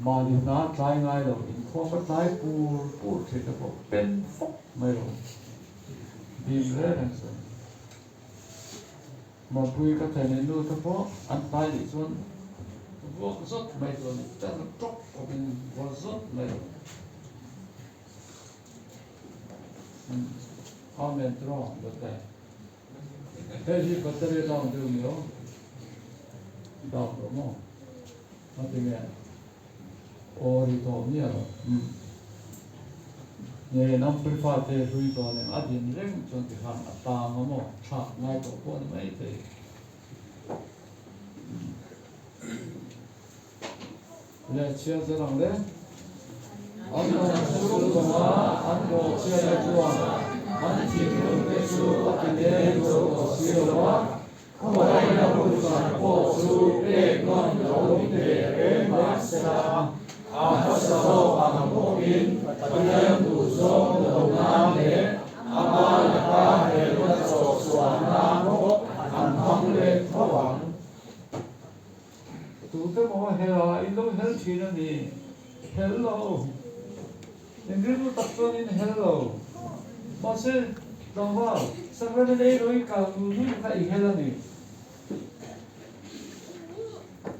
มาดีนะใจง่ายเราอินข้อก็ใจปูดที่จะบอกเป็นฟุกไม่รู้ดีเลยนั่นสิมาคุยกับใครในนู้นเฉพาะอันตายที่ส่วนพวกซดไม่รู้แต่จบก็เป็นว่าซดไม่รู้เอาเมนตรองแบบแต่เฮ้ยที่ก็จะได้ลองดูมั้ยลองดูมั้งมาที่เนี่ยโอ้ยตัวเนี่ยหรอเนี่ยน้ำปริฟาเตรุยตัวเนี่ยอาจจะเร่งจนถึงขั้นตามมาหมดฉากง่ายตัวพวกนี้ไม่ได้เนี่ยเชื่อจะลองเลยอันโน้สุดตัวมาอันโน้เชื่อจะจวนอันที่รู้เป็นสุดอันที่รู้ก็เชื่อว่าเขาไม่ได้พูดสักพูดสุดเอกนนท์เราไม่ได้เอ็มมาเสียอาภัสโตอาโมกินปัญญาตุโสโลนาเนอาบาลกาเฮรัสโสสวานาโมอันทังเลทวังตูเตโมเฮลาอิโลเฮลทีนันนี่เฮลโลอินกรีมุตักตัวนินเฮลโลมาเสดองว่าสักวันนึงเอโรอิกาตูนี่ก็อีเฮลนี่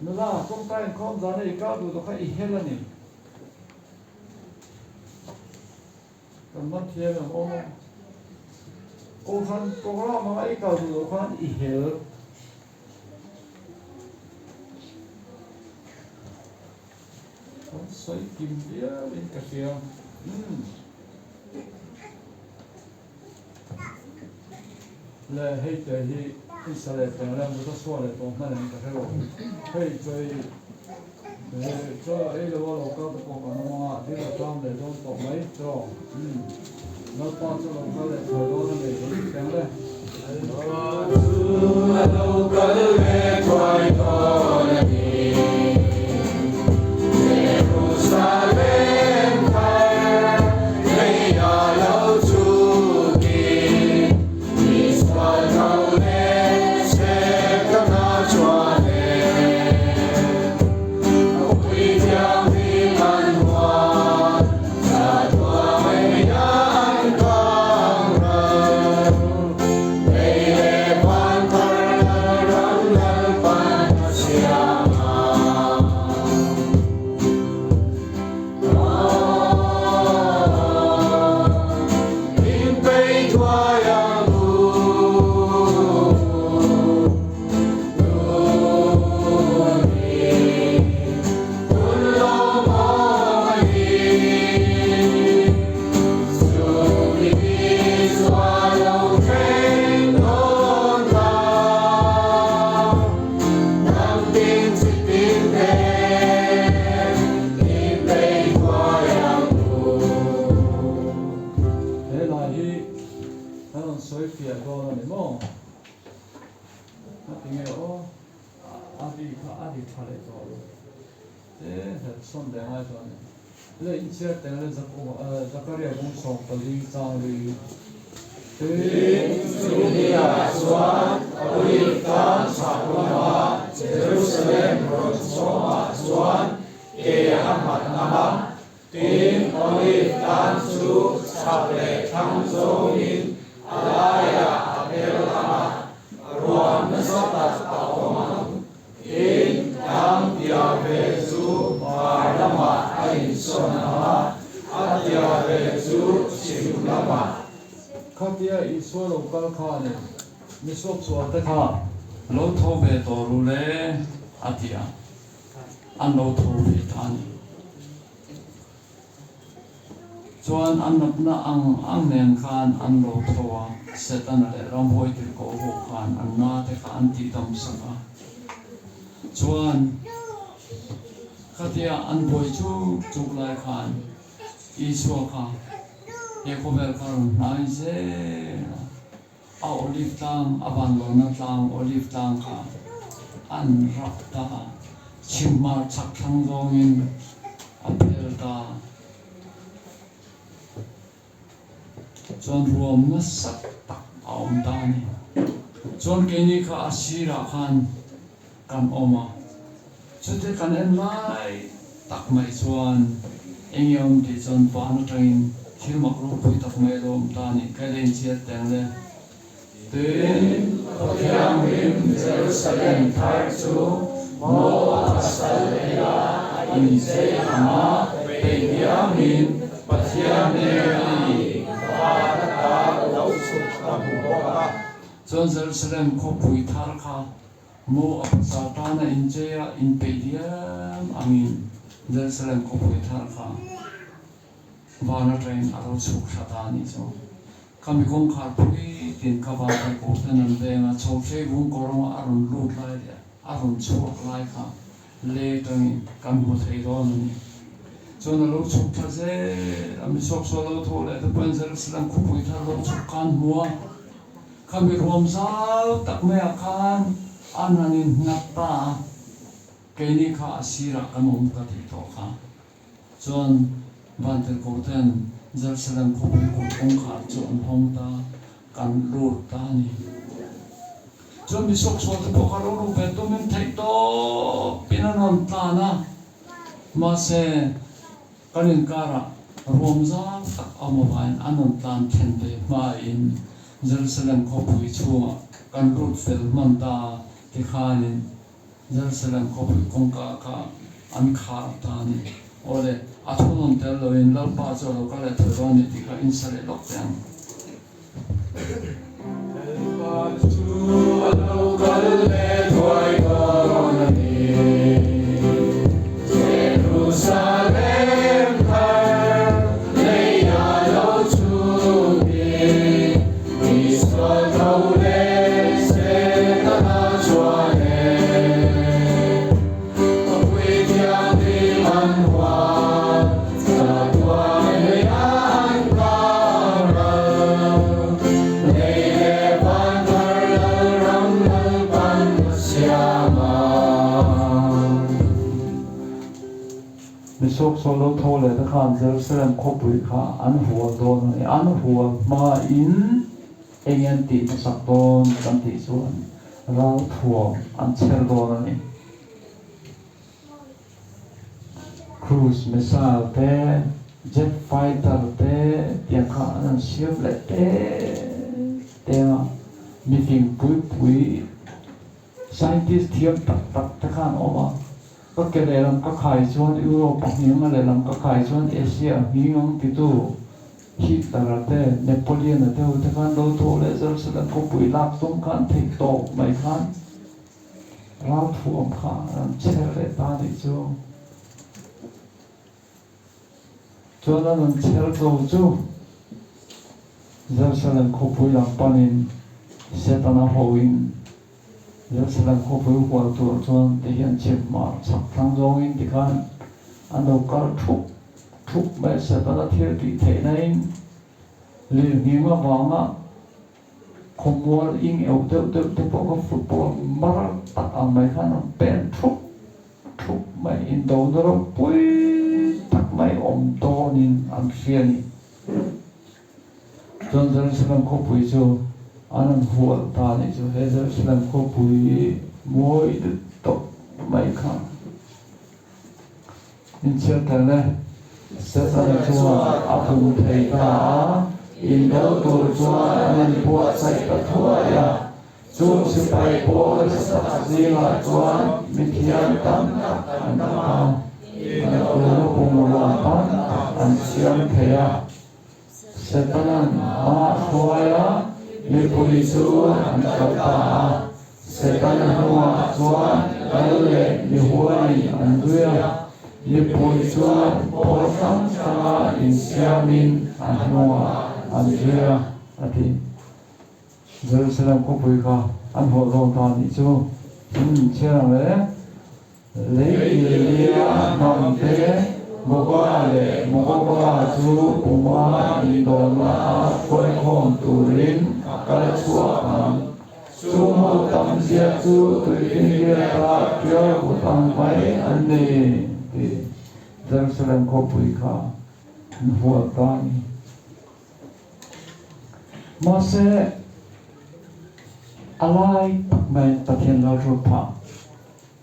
นั่นล่ะต้องการความจำในการดูตัวเขาอีเฮลนี่กันมาเทียบโอ้กูฟังกูร้องมาไอ้การดูตัวเขาอีเฮลเขาใส่กิมเดียวเป็นกระเทียมและให้ใจที่อิสระแต่ละมุตสวรรค์ตรงนั้นก็ให้เราให้ใจก็ไอ้เราว่าเราก็ตะโกนกันว่าที่เราทำเลยต้องตกไหมตรงแล้วตอนที่เราก็เลยถอยรถเลยแต่เลยเราก็เลยถอยรถเลยเยรูซาเล็มไทยไม่อยากเราทุกทีมีสวรรค์เราเล่เสกนาจวนเล่เอาวิญญาณมีมันหวานจะตัวไม่ยังกังเราไม่เล่พันธุ์รังรัง ka ani thale to te son de ngai to le in chia te le zakaria bung song pali chang ri Julia Swan, Olitan Sakuma, Jerusalem Rosoma Swan, Ahmad Nama, Tin Olitan Su, Sable Tangzongin, Alaya Abelama, Ruan Mesotas Takoma, In Yang Diabezu, Marlama Ain Sonama, Adiabezu, Simlama. Katia iswa lokal khane misok suate kha lo thobe to rule atia an lo thobe thani chuan an napna ang nen khan an lo thowa setan le ram hoi tir ko ho khan an na te kha an ti tam saka chuan katia an boi chu lai khan iswa kha Yekover karon naise a olive tang aban lona tang olive tang ka an rapta chimar chakthang dongin apel ta chon ruom na sak tak aum tani chon keni ka asira khan kan oma chute kan en lai tak mai chuan engyom ti chon pan train Khi mặc lúc vui tập mê lôm ta những cái lên chia tên lên Tuyên Thiang Him Jerusalem Thái Chú Mô Asalea In Zê Hama Bê Min Bát Thiang Nê Và Đã Lâu Sụp Tâm Bố John Jerusalem Khô Bùi Thar Kha Mô Asalea In Zê In Bê Amin Jerusalem Khô Bùi Thar Kha Vana train aro chuk satani so kami kong khar pui tin ka ba ko tanan de ma chok che gung korong aron lut lai de aron chuk lai kha le tang kam mo thei do ni so na lo chuk tha se ami sok so lo tho le de pan Jerusalem khu pui thar lo chuk kan huwa kami rom sao tak me khan ananin natta keni kha asira kanom ka ti to kha chon Van ter koten Jerusalem ko kong khar chon hong ta kan lut ta ni chon mi sok so te pokaro ru pe to men thai to pinanon ta na ma se kanin kara rom za tak amovain anon tan then be ma in Jerusalem ko pui chu kan lut fel man ta ti khanin Jerusalem ko pui kong ka an khar ta ni Ole athon tel lo in lar pa cho lo ka le thon ni ti ka in sare lok tang pa chu lo ka le thoi ko ni Jerusalem har le ya lo chu ni Israel lo le se ta na chwa le we ya ni man Misok solo thole ta khan Jerusalem ko pui kha an huwa don an huwa ma in engen ti sak don kan ti chuan ra thuam an chel don ani cruise missile te jet fighter te tiang kha an siam le te meeting pui scientist thiam tak ta khan oma các cái này làm các khai chuan Europe những cái này làm các khai chuan Asia những cái tu Hitler thế Napoleon thế thế kan đâu thôi là Jerusalem có bụi lạc tung kan thịt tổ mấy kan rau thuồng khá chết lại ta đi cho nên mình chết đâu chứ Jerusalem có bụi lạc panin sẽ ta nào hoin Jerusalem ko pui hual tur chuan te hian chim mar chak thang zong in tikhan an lo kar thuk me se ta thil ti the na in li ngima wanga không mua in eo tiêu bộ có football mar tắc ang mai khăn pen thúc mai in đâu đó pui tắc mai to nín ăn xiên John Jerusalem ko pui cho anh hual ta ni cho he Jerusalem ko pui moi to mai khăn in chia tay này sẽ ra cho apun thầy ta in đâu tôi cho nên buat sai cả thua ya chúng sẽ phải bỏ sắp gì là cho mình thiam tâm anh ta anh tôi cũng làm tâm anh xiêm thầy ya sẽ tan mà thôi ya mình bồi dưỡng anh ta sẽ tan hoa cho anh lệ mình huay anh duy ni pui chuan por sam sa in siamin anua anjia ati Jerusalem ko pui ka an ho ron ta ni chu chiang le ilia nam te moga chu puma indona koi khom turin kal chua am chu mo tam sia chu tuin dia ta pyo ko tam mai an ni Jerusalem ko pui ka huwa ta ni ma se alai tak mai pathian lo thut pha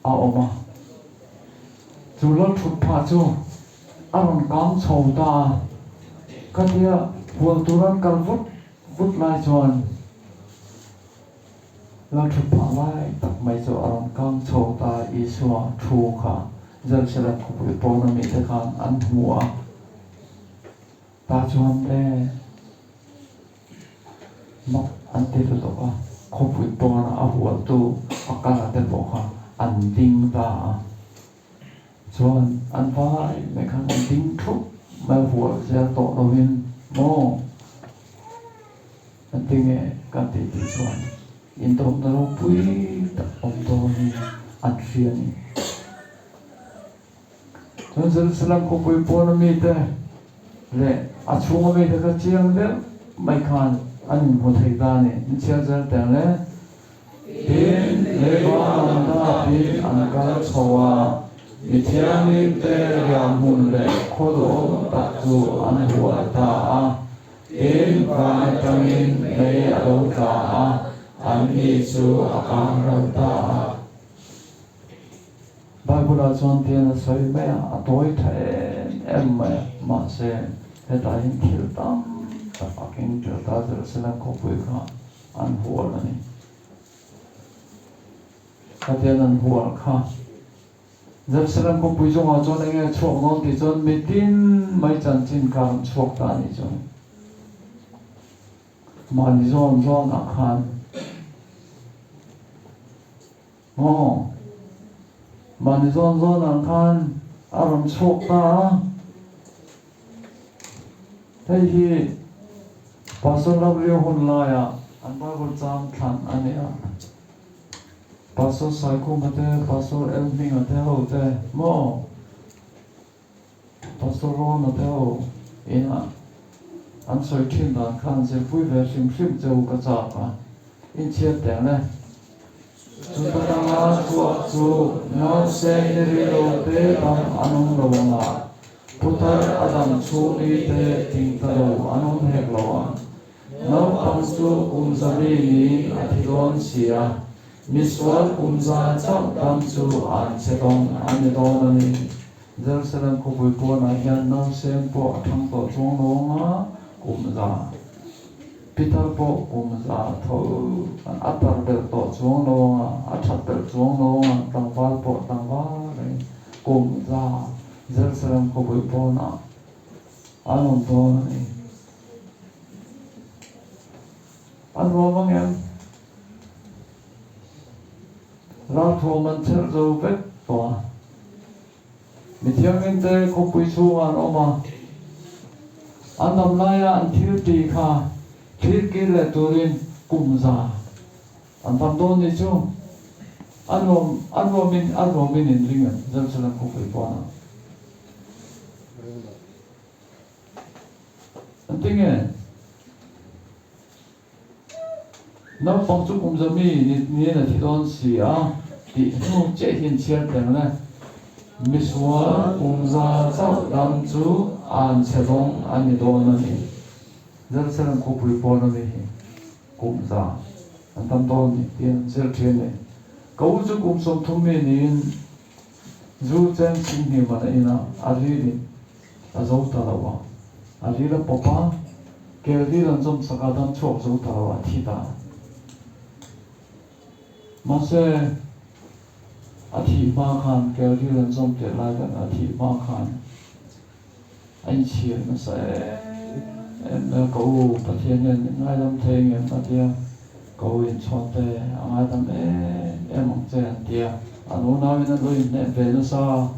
a oma chu lo thut pha chu aron kam chho ta ka dia huwa turan kal vut lai chuan lo thut pha lai tak mai chu aron kam chho ta isua thu kha Jerusalem ko pui pona mi te khan an hua ta chuan le mok an te to ka ko pui pona a hua tu akala te po kha an ding ta chuan an vai me khan an ding thu ma hua se to do hin mo an tinge kan te ti chuan in tom do pui ta om do ni an ria ni Jerusalem ko pui pona mi te le a chunga mi te ka chiang de mai khan an mo thei ta ni in chiang zer te le tin le ba an da tin an ka chowa mi thiang ni te ram hun le kho do ta chu an hua ta a in ka tangin le a do ta a an ni chu a kang ra ta a Bible chuan tian a soi me a toy the em ma se he ta hin thil tam ta fucking ta Jerusalem ko pui kha an hual ani ta tian an hual kha Jerusalem ko pui jong a chuan enge chuak non ti chuan mitin mai chan chin kam chuak ta ni chuan man zon a khan man zon an khan aram chok ta thei hi pastor lavrio hun la ya an bible cham than ania pastor sai ko mate pastor elming ate ho te mo pastor ron ate ho ina an soi thin dan khan se pui ve sim cheu ka cha ka in chiat te le Sutana suatu no seneri te tam anong lawanga putar adam suni te tingtaro anong heklawa no pangsu umzami ni atilon sia miswal umza cham tamsu an setong anidonani Jerusalem ko pui po na hian no sem po athang to chong longa umza Peter po umza tho an atar del to chuang lo athat del chuang lo tangwal po tangwal le umza Jerusalem ko pui po na anon to ni an ro mang em ra tho man cher zo vek to mi thiang in te ko pui chu an oma an nam lai an thil ti kha thil ki le turin kumza an tam don ni chu an rom min in ring Jerusalem ko pui po na an tinge nó phong chúc cũng giống như là thì đón xì á thì không chế hiện chia tiền này miswa cũng ra sau đam chú an sẽ đông an đi đón này dân sẽ làm cuộc bồi bổ này cũng ra an tâm đón tiền sẽ chuyện này câu chúc cũng sống thông minh dù chân sinh thì mà này na ari đi dấu ta đâu ari là papa kêu đi làm trong sakadam chọc dấu ta đâu thì ta mà sẽ thì ba khan kêu đi làm trong để lại cái thì ba khan anh chị nó sẽ em cậu bác thiên nhân ngay làm thế em bác thiên cậu in chọn thế ngay làm em mong chơi thế anh nói với nó đôi em về nó sao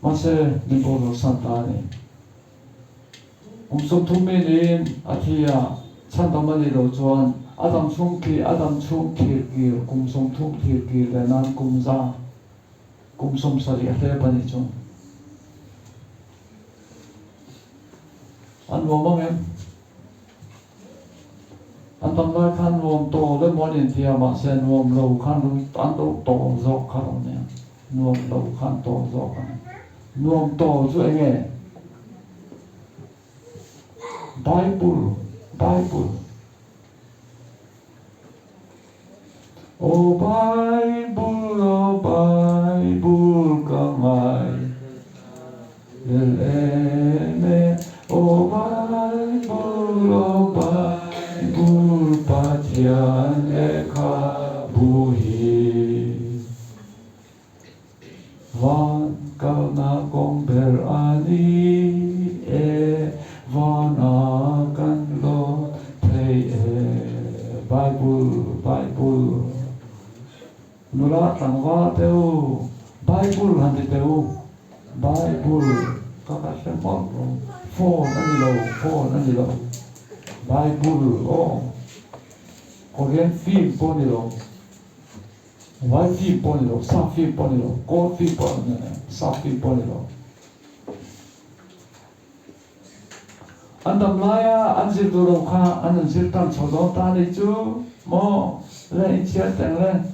mà sẽ mình có được sản ta này cũng sống thông minh lên thì chăn tâm đi đâu chọn Adam chung ki kum som thum ki le nan kum za kum som sari atle pani chung an wong em an tam lai khan wong to le mon in tia ma sen wong lo khan an to zo khan ne wong lo khan to zo khan wong to zo enge Bible Oh Bible, kamay leleme. Oh Bible, patyan ekabuhi. Van kalna gomber ani van akan lo play Bible. Nula tangwa teu Bible handi teu Bible kakasya mo phone nani lo Bible Korean film po nilo white film po nilo sa film po nilo gold film po nilo sa film po nilo andam laya anjir duro ka anjir tan chodo tani chu mo le chia tang le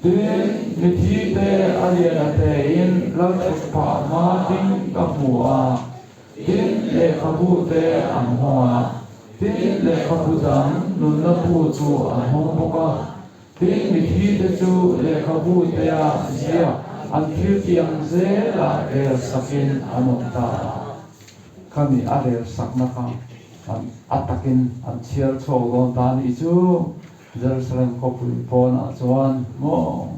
Tin mithi te aliena te in lakshuk pa ma ting kapua tin le kapu te amhoa tin le kapu dang nun na pu chu amhong boka tin mithi te chu le kapu te a zia an thil tiang ze la sakin anokta kami are sakna ka an atakin an chiar chogon tan i chu Jerusalem ko pun chuan mo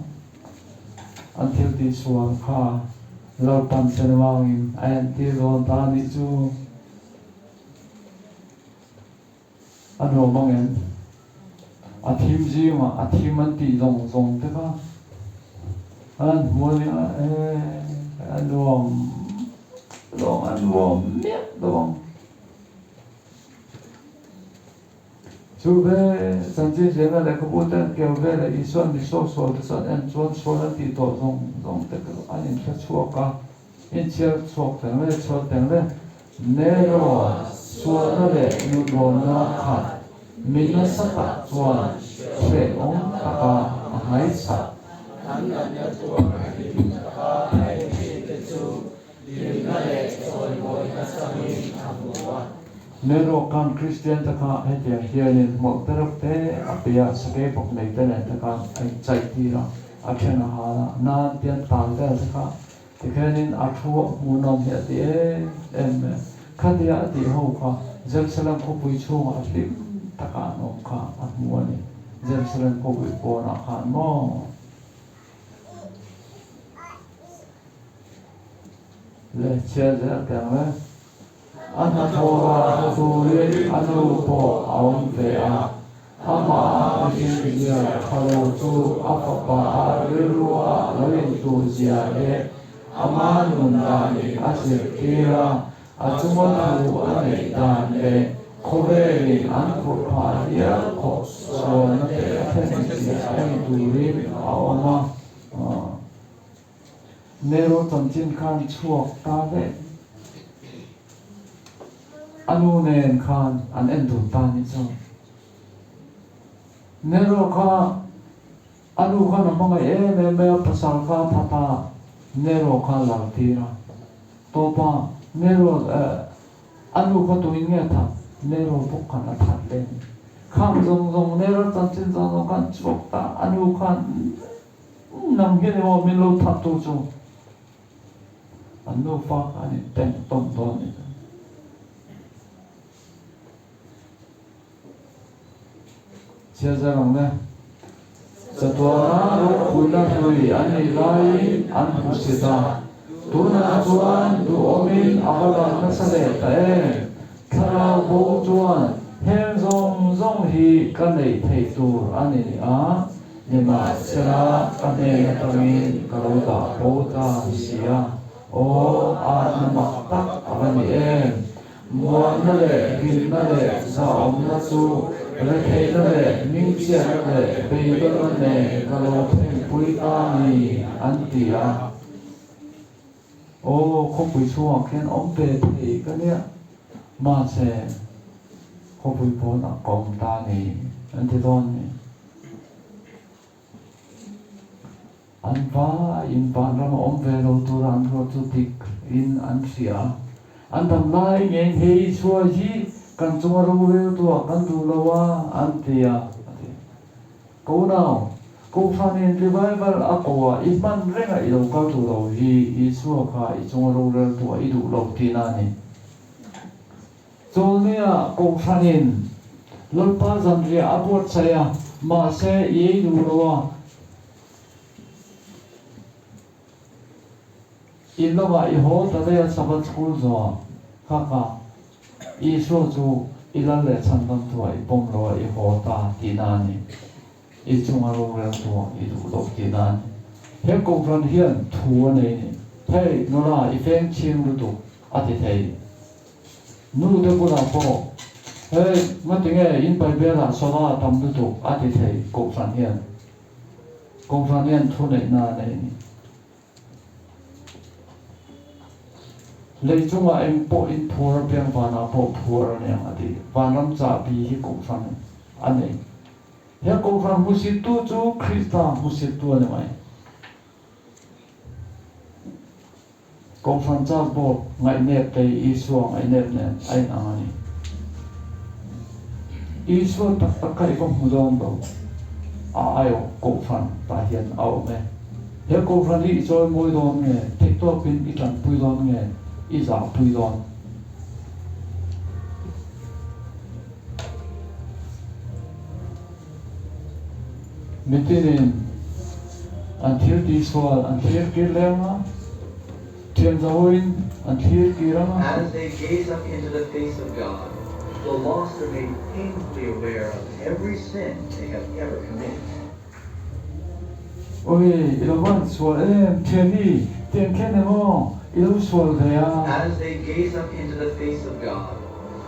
until this one kha lo pan senwangin and ti ron ta ni chu ano mangen athim ji ma athim an ti zong te ka an mo ni an long miet long chú về sản xuất chế là cái bộ tên kéo về là ý xuân thì số thì xuân em xuân là tỷ tổ dòng tất cả anh em sẽ chua cả em chia chua tiếng lên nếu xuân là để như đồ nó khát mình nó sắp đặt xuân sẽ ổn cả hai sạch Nero kan Christian ta ka hete hianin mo taraf te apia sake pok nei te ne ta ka ai chai ti ra akhena ha na tian tang te ta ka tikhanin athu munom he ti em khadia ti ho ka Jerusalem ko pui chu a lim ta ka no ka atmuani Jerusalem ko pui ko na khan mo le che ja ta le Anatora Suri Anupo Auntea Ama Ajinja Karotu Apapa Rirua Lointuzia Amanundani Asirkira Atumatu Anetane Koveri Ankuparia Kosonate Atenisia Enturin Aoma Nero Tanchin Khan Chuok Tave anu nen khan an en dun ta ni so nero kha anu kha na mga me pasal kha thapa nero kha laltira topa nero anu kha tu inge tha nero bukha na thatlen kham zong nero tanchin zong kan chokta anu kha nam ge ne mo min lo that tu chu anu fa ani ten tom ni chia ra lòng đây Satwara Kuna Tui Ani Lai An Husita Tuna Tuan Tu Omin Akalan Nasale Tae Thara Bo Tuan Hen Zong Hi Kanei Thei Tur Ani A Nima Sera Kanei Natamin Karuda Bota Sia O Anamak Tak Akani Muan Nale Gin Nale Sa Om Nasu Rake nale, mingsia nale, beido nale, kalau pui ani antia. Oh, ko pui suang ken om pe pe kan ya, ma se, ko pui pon a kom ta ni, anti don ni. Anpa in pan ram om pe lo tu ran ro tu tik in ansia. Antam lai ngeng hei suwa ji. Kan cuma ruwe tu akan dulawa antia. Kau nau, kau fanin revival aku iman renga ilau kau tu lau hi isu ka cuma ruwe tu idu lau tinani. Soalnya kau fanin lepas andria abot saya masa ye dulawa. Ilawa iho tadi sahabat school zo kakak. Isu tu ilale chandam tua ipom loa ihota tinani ichunga rongre tua idu lok tinani he kongfran hian thua nei ni hei nora ifeng ching lu tu ati thei nu de pula po hei matinge in pai bela sola tam lu tu ati thei kongfran hian thu nei na nei ni lấy chung em bộ in thua biang và nó bộ thua rồi nè thì và năm trả bị hi cũng phần anh ấy he cũng phần musit tu chú Krista musit tu này mày cũng phần trả bộ ngày nếp đây Isu ngày nếp nè anh anh Isu tất cả cái cũng mudon đâu ai cũng phần ta hiện ao mẹ he cũng phần đi chơi môi don nghe TikTok pin ít lần pui don nghe Isa pui don. Mitinin until this world, until Kirlema, Tian Zawin, until Kirama. As they gaze up into the face of God, the lost are made painfully aware of every sin they have ever committed. Ôi, ilawan sual Tian ni, Tian kene mo. As they gaze up into the face of God,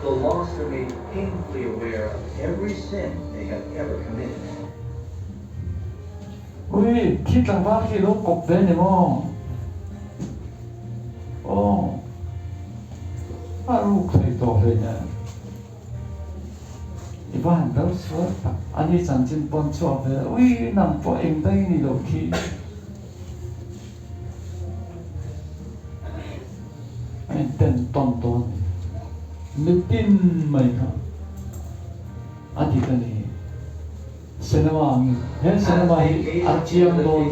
the lost are made painfully aware of every sin they have ever committed. Ui, khi tặng phát khi lúc cục đến này mò. Ồ, lúc thầy tổ về nè. Ivan đâu suốt, anh ấy chẳng trên bọn chua về, ui, nằm có em đây này đâu khi. Anh tên tông tôn nít tin mày hả anh thì cái này cinema hết cinema anh chiêm đôi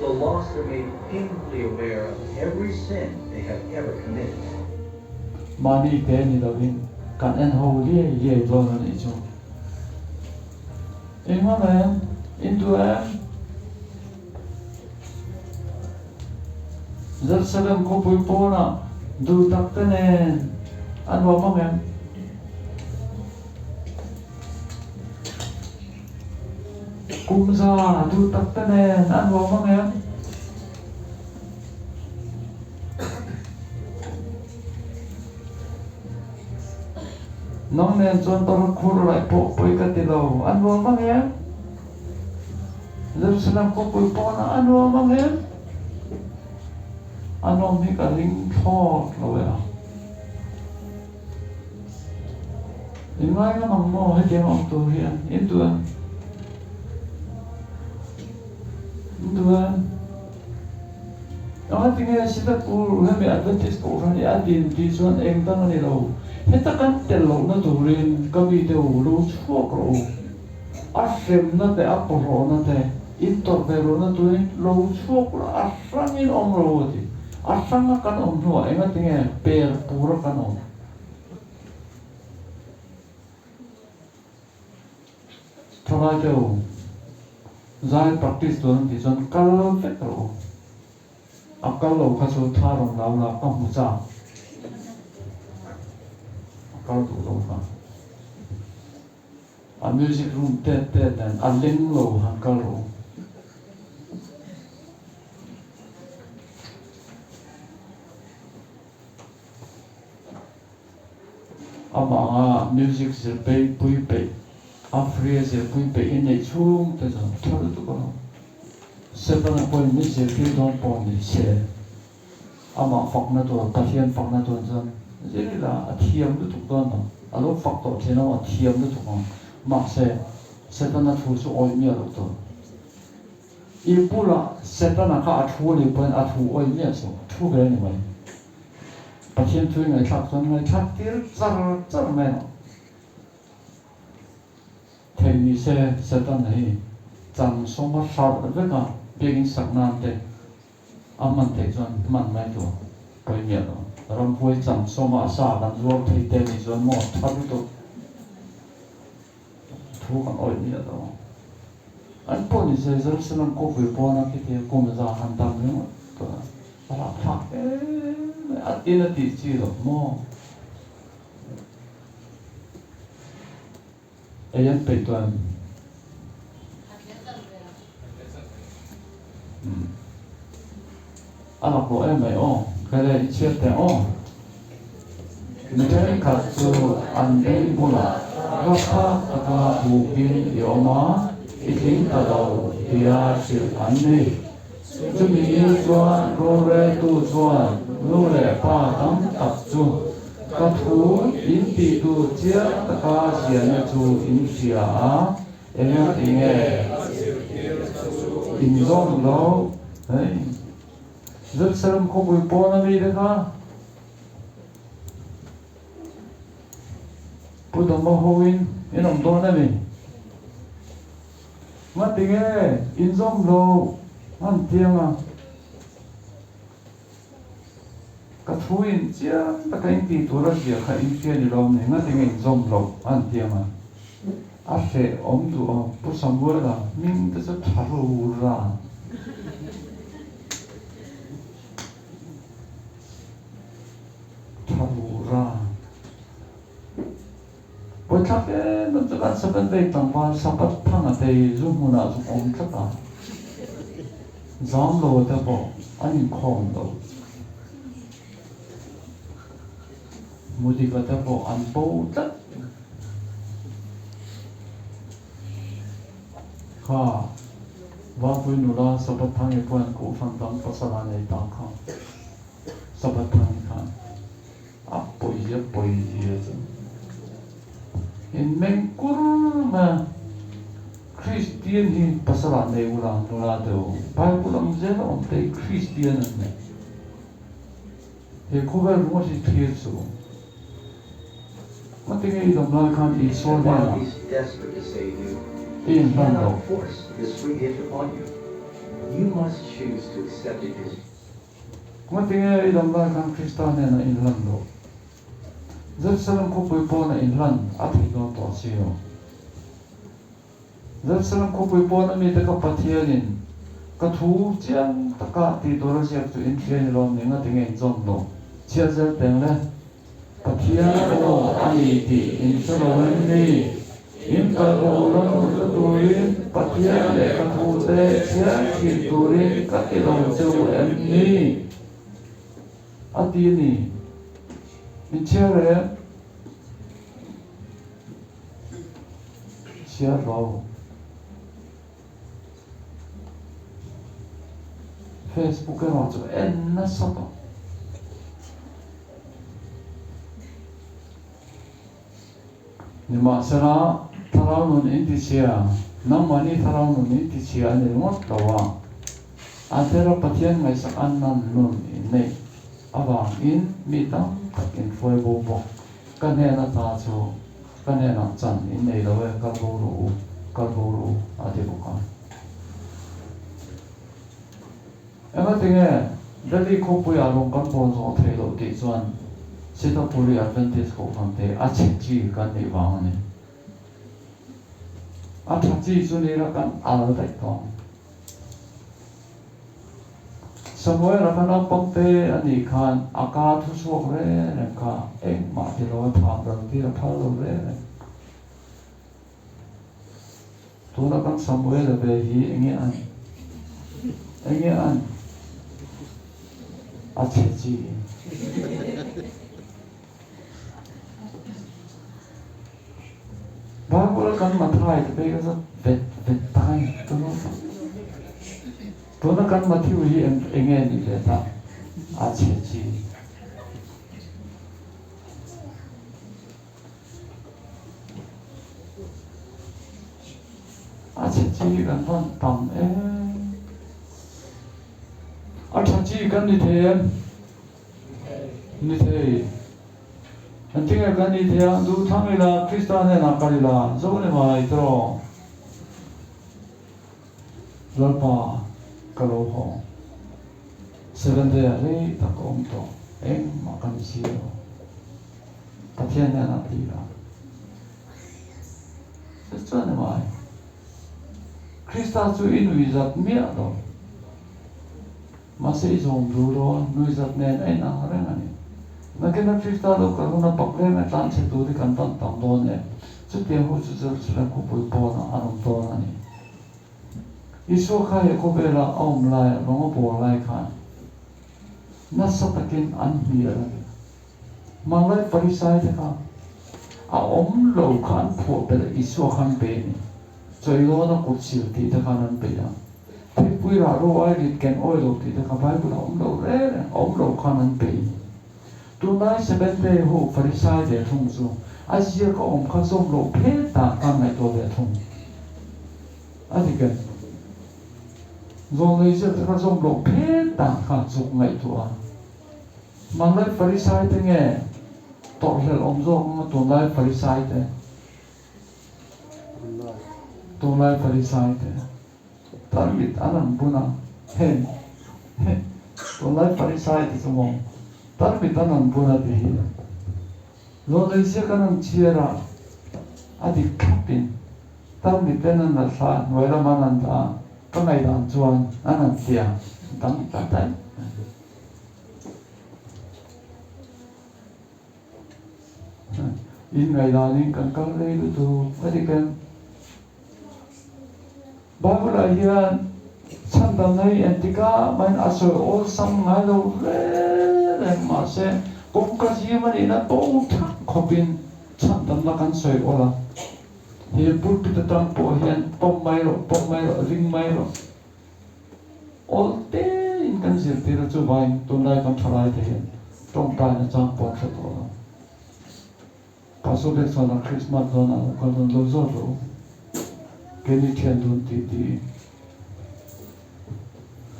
the lost are made painfully aware of every sin they have ever committed. Mà đi cái này đâu in cảnh anh hầu đi về rồi này chứ em mà em into em Jerusalem ko pui po na du tak tenen ano mang em kumsa du tak tenen ano mang em nong nen chon tor khur lai po pui ka ti lo ano mang em Jerusalem ko pui po na ano mang em anh ông biết cả linh thọ rồi à, những ai nó bằng mò hay tiếng ông tu hiền, yên tu Dua. Ang ating sila po, may Adventist po rin atin, di suan engtang nila. Hetakan telo na turin kami te ulo suokro. Asem na te aporo na te intervero na turin lo suokro asangin omro di. Asang akan omro ay ating per pura kan om. Tawag daw. Zai practice doon di suan kalau tekro. Akal lo kaso tarong laula kamusa. Akal tu lo ka. A music room tet dan aling lo akal lo. Ama music sirpe pui pe. Afria sirpe pe ini chung te san thar tu ka. Sepan apa ini sirpe don pon ni se. Ama fakna tu pasien fakna tu san. Jadi lah thiam tu tukon no. Alo faktor thena thiam tu tukon. Mak se setan na thu su oi mia lo to. Ipula setan na ka thu ni pen thu oi mia so. Thu ge ni mai. Pasien tu ngai thak son ngai thak tir zar mai no. Theni se setan nei chan soma sar ve ka begin saknan te. Aman te son man mai to. Oi mia no. Ram pui chan soma sa dan zuak thei te ni zon mo thar tu. Thu kan oi mia to. An po ni se zar senang ko vui po na ki te ko ma za han tam ni to. Para thak atina ti chi lo mo. Ayan pe tuan. Anak lo em mai o. Kaya ichiat te o. Niten katsu ande mula. Raka taka bukin yoma. Iting tadaw dia sil ane. Chumi chuan rore tu chuan. Lure pa tam tak chu. Kathu in ti tu chia taka sian chu in sia a. Enya tinge. In zong lo. Hey. Rất sớm không bị bỏ na đi được ha. Bữa đó mà hoin, in ông đó na đi. Mà tiếng nghe, in zong lo, ăn tiếng à. Các thứ in chia, tất cả những gì tôi đã chia khai in chia đi lâu này, mà tiếng in zong lo, ăn tiếng à. À sẽ ông tu ông, bữa sáng bữa là mình tự sẽ thả ra. Thawura. Bữa chắc nó chắc ăn sắp đến đây tầm vào sắp bắt thằng ở đây zoom muna zoom ôm chắc à. Giang lô ta bộ anh không đâu. Mudi ka ta bộ anh bố chắc. Ha. Và vui nụ ra sắp bắt thằng ấy quan cụ phản tâm có sao này tao không. Sắp bắt thằng ấy poesia in men kurma Christian hi pasala nei ulang nula do Bible am zela om te Christian ne he cover mo si tieso ma te ngai dom la kan I so na God is desperate to save you. in He bando cannot force this free gift upon you. You must choose to accept it. ma te ngai dom la kan Christian na in lando rất sớm có bồi bò này lần áp thì nó tỏ siêu rất sớm có bồi bò này mình đã bắt hiện cái thú chiang tất cả thì tôi đã xem tụi anh chị làm những cái tiếng Anh đó chia sẻ tiếng lên bắt hiện nó anh ấy thì anh sẽ làm gì in cái đó là một tôi bắt hiện để cái thú để chia thì tôi các cái lòng châu em đi anh đi in chia rồi chia vào Facebook cái nào cho em nó sao đó nhưng mà sau đó thằng nào muốn in đi chia năm mà đi thằng nào muốn in đi chia anh ấy mất đâu à Atera pathian ngai sak an nan nun in nei awang in mi tam takin foi bo bo kan he na ta chu kan he na chan in nei lo kal bo ru ade bo kan ema tinge dali ko pu ya long kan bon so thei lo ti chuan sita puri advantage ko kan te a che chi kan nei wang ne a tha chi chu nei ra kan al dai tong Samuel akan pangte ani kan aka thu suak re ne ka eng ma ti lo tham ra ti ra phal lo re tu na kan Samuel be hi engi an a che chi ba ko kan ma thai te be ga vet tai tu no Tuna kan mathiu hi engen ni le ta a che chi kan ton tam a che chi kan ni the antinga kan ni the du thamila kristane na kalila zone ma itro lapa kalau ho sebentar hari tak omto makan siyo patian na tira sesuatu mai Krista tu inuizat mia do masih izom duro nuizat nen na harengani nakena Krista do karuna pakle me tan se tu di kantan tam do ne setiap khusus sering kupul pona anum to ani Isu kaya ko bela om lai longo bo lai khan nasa takin an hiya malai parisai de ka a om lo khan pho bela isu khan be ni choi lo na ko sil ti de khan an be ya pe pui ra ro ai lit ken oi lo ti de ka bai bu om lo khan an be tu nai se ben te ho parisai de thung su a sia ko om khan som lo phe ta kan nai to de thung adikan rồi người sẽ có trong độ phê tạng khả dục ngày thua mà lại Pharisai thế nghe tội là ông dông mà tuần lại Pharisai thế tuần lại Pharisai thế ta biết anh làm buna hen tuần lại Pharisai thế xong không ta biết anh làm buna thì rồi người sẽ có năng chia ra adi kapin ta biết anh là sao nói ra mà anh ta có ngày đoàn chuan anh làm tiền tắm tắm tắm in ngày đoàn in cần có lấy được tu cái gì cần bao giờ hiện chân tâm này antika mình asal all sang ngày đâu rồi mà sẽ cũng có gì mà đi nó tốt thắc khopin chân tâm là cần soi ola hiện bút bị tao bỏ hiện pom mai rồi ring mai rồi all day in kan zir tira chu vai tun lai kan thalai the hiện trong tai na chang pot sa to paso de sana Christmas dona kan lo zo ro keni thian dun ti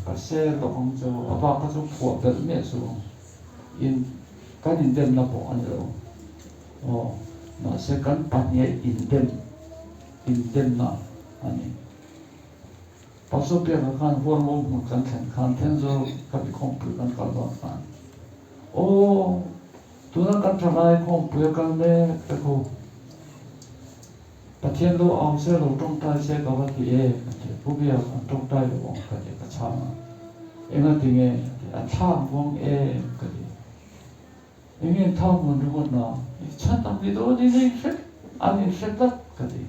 ka se lo ong cho aba ka chu pho bel me su in kan in dem na po an ro o na se kan pan ye in dem na ani paso pe kan hormone mo kan kan tenzo ka bi kompu kan kalwa kan o tuna kan thalai kompu kan le ka ko pathian lo am se lo trong tai se ka wa ti e pu bia trong tai lo ka ti ka cha ma enga ti nge a tham wong e ka ti engen tham mon ru na chan tam bi do ni ni set ani set ka ti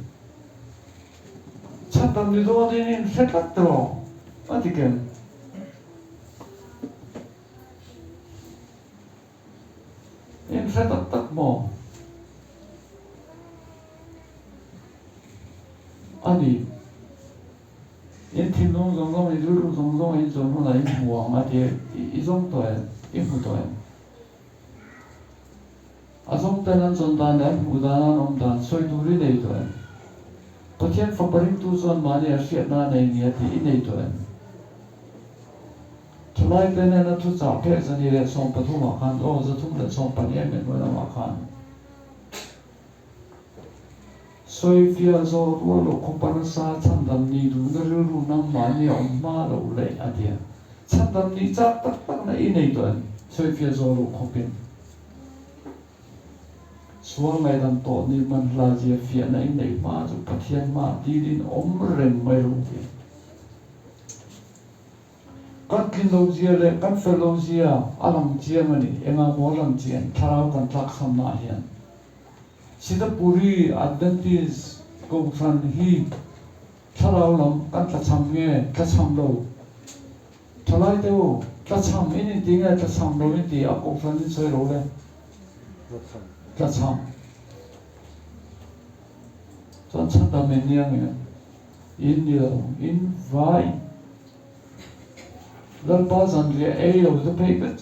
chan tam bi do ni ni set to atiken in set tak mo 아니 인팀동 정도 이루루 정도 이 정도 나이 뭐 아디 이 정도에 인부도에 아송때는 전단에 무단한 엄단 소이두리 내도에 버티엔 퍼버링 두선 많이 아시에나 내니아티 이 내도에 Thalai tene na thu cha phe zani le som pathuma khan o za thum le som pani em mo na ma khan soi fia zo lo lo khopana sa chandam ni du na ru nam ma ni om ma lo le adia chandam ni cha tak tak na i nei don soi fia zo lo khopin suang mai dan to ni man la ji fia na i nei ma ju pathian ma ti din om reng mai ru ki kan kin lo ji le kan fel lo ji a alam ji mani enga mo lam ji an tharau kan tlak sam na hian sida puri advantage ko san hi tharau lam kan tla cham nge tla cham lo thalai teu tla cham in ti nge tla cham lo in ti a ko san ni soi lo le tla cham chan chan da men yang in dia in vai lần bao giờ thì ai rồi tôi thấy cái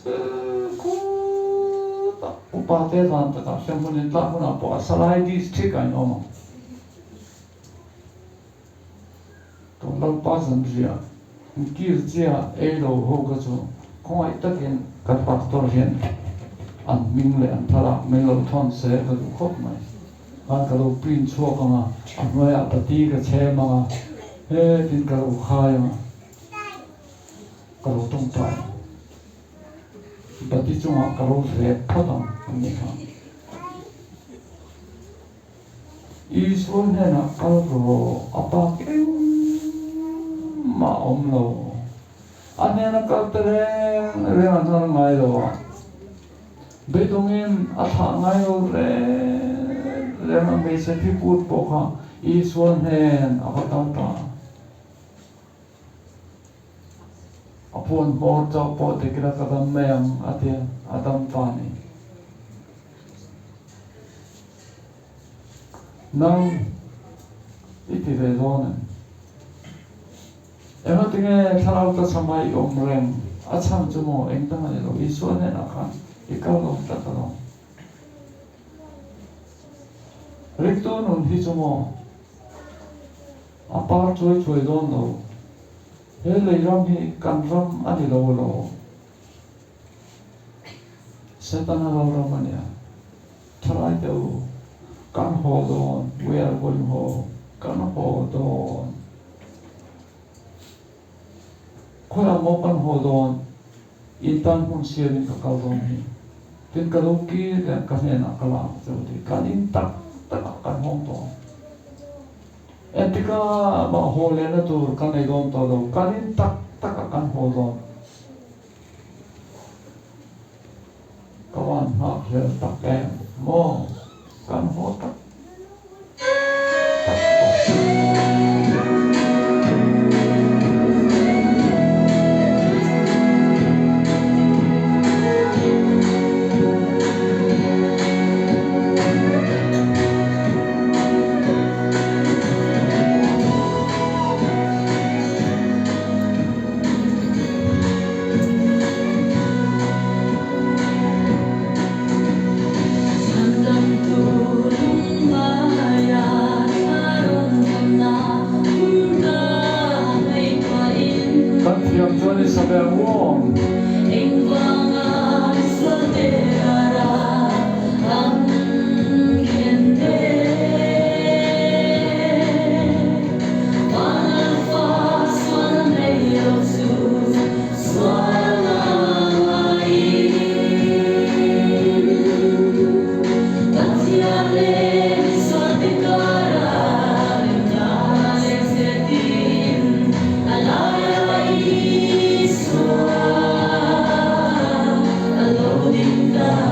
cô ba thế làm tất cả xem muốn làm muốn nào bỏ slide đi chết cái nó mà còn lần bao giờ thì kia thì ai rồi hô cái chỗ không ai tất nhiên các bác tôi hiện anh mình lại anh thà mình lâu thon sẽ cái lúc khóc này anh cái lúc pin chua cái mà anh nói à tí cái xe mà hết tin cái lúc khai mà kalau tumpai, berarti cuma kalau repot mereka. Isu ni nak kalau apa mau lo, ane nak kalau tereng antara ngai lo, betulin atha ngai lo mesti piput pokha isu ni apa tahu. Apun bordo po de kira kadam mem atia adam pani nang iti ve zonen ema tinge tharau ta samai omreng acham chumo engtang ani lo isone na khan ikal lo ta ta lo rekto nun hi chumo apar choi don lo hele ram hi kan ram ani lo lo setana lo ram ani tharai teu kan ho don we are going ho kan ho don khoya mo kan ho don intan hun siarin ka kal don hi tin ka lo ki ka ne na kala so ti kan in tak kan hong don etika ma hole na tur kan ei dom to lo kanin tak kan ho don kawan ha je tak em mo kan ho tak Alone in the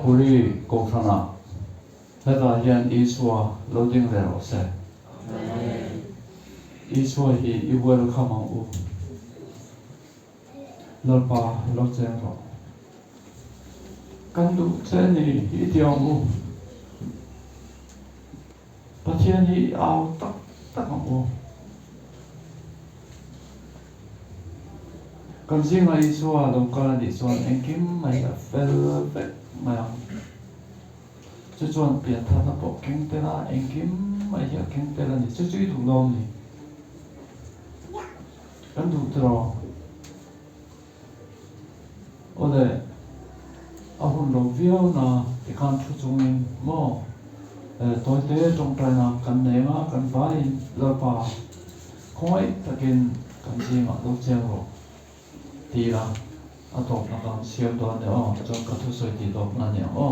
Puri Kothana Heta hian Isua loading lero se Isua hi I welcome ang u Lorpa lo chen ro Kan du chen ni hi tiang u Pathian hi ao tak tak ang u Kan singa Isua dong kala di suan engkim mai a fel vek mai ang Chu chuan pian tha na po keng te na engkim mai hi a keng te la ni chu chui thu lom ni Kan du tro Ode ahun lo viau na ikan thu chungin mo toi te trong tai na kan ne ma kan vai lorpa khoi takin kan singa lo cheng ro tira atok na kan siam do ne o chong ka thu soi ti dok na ne o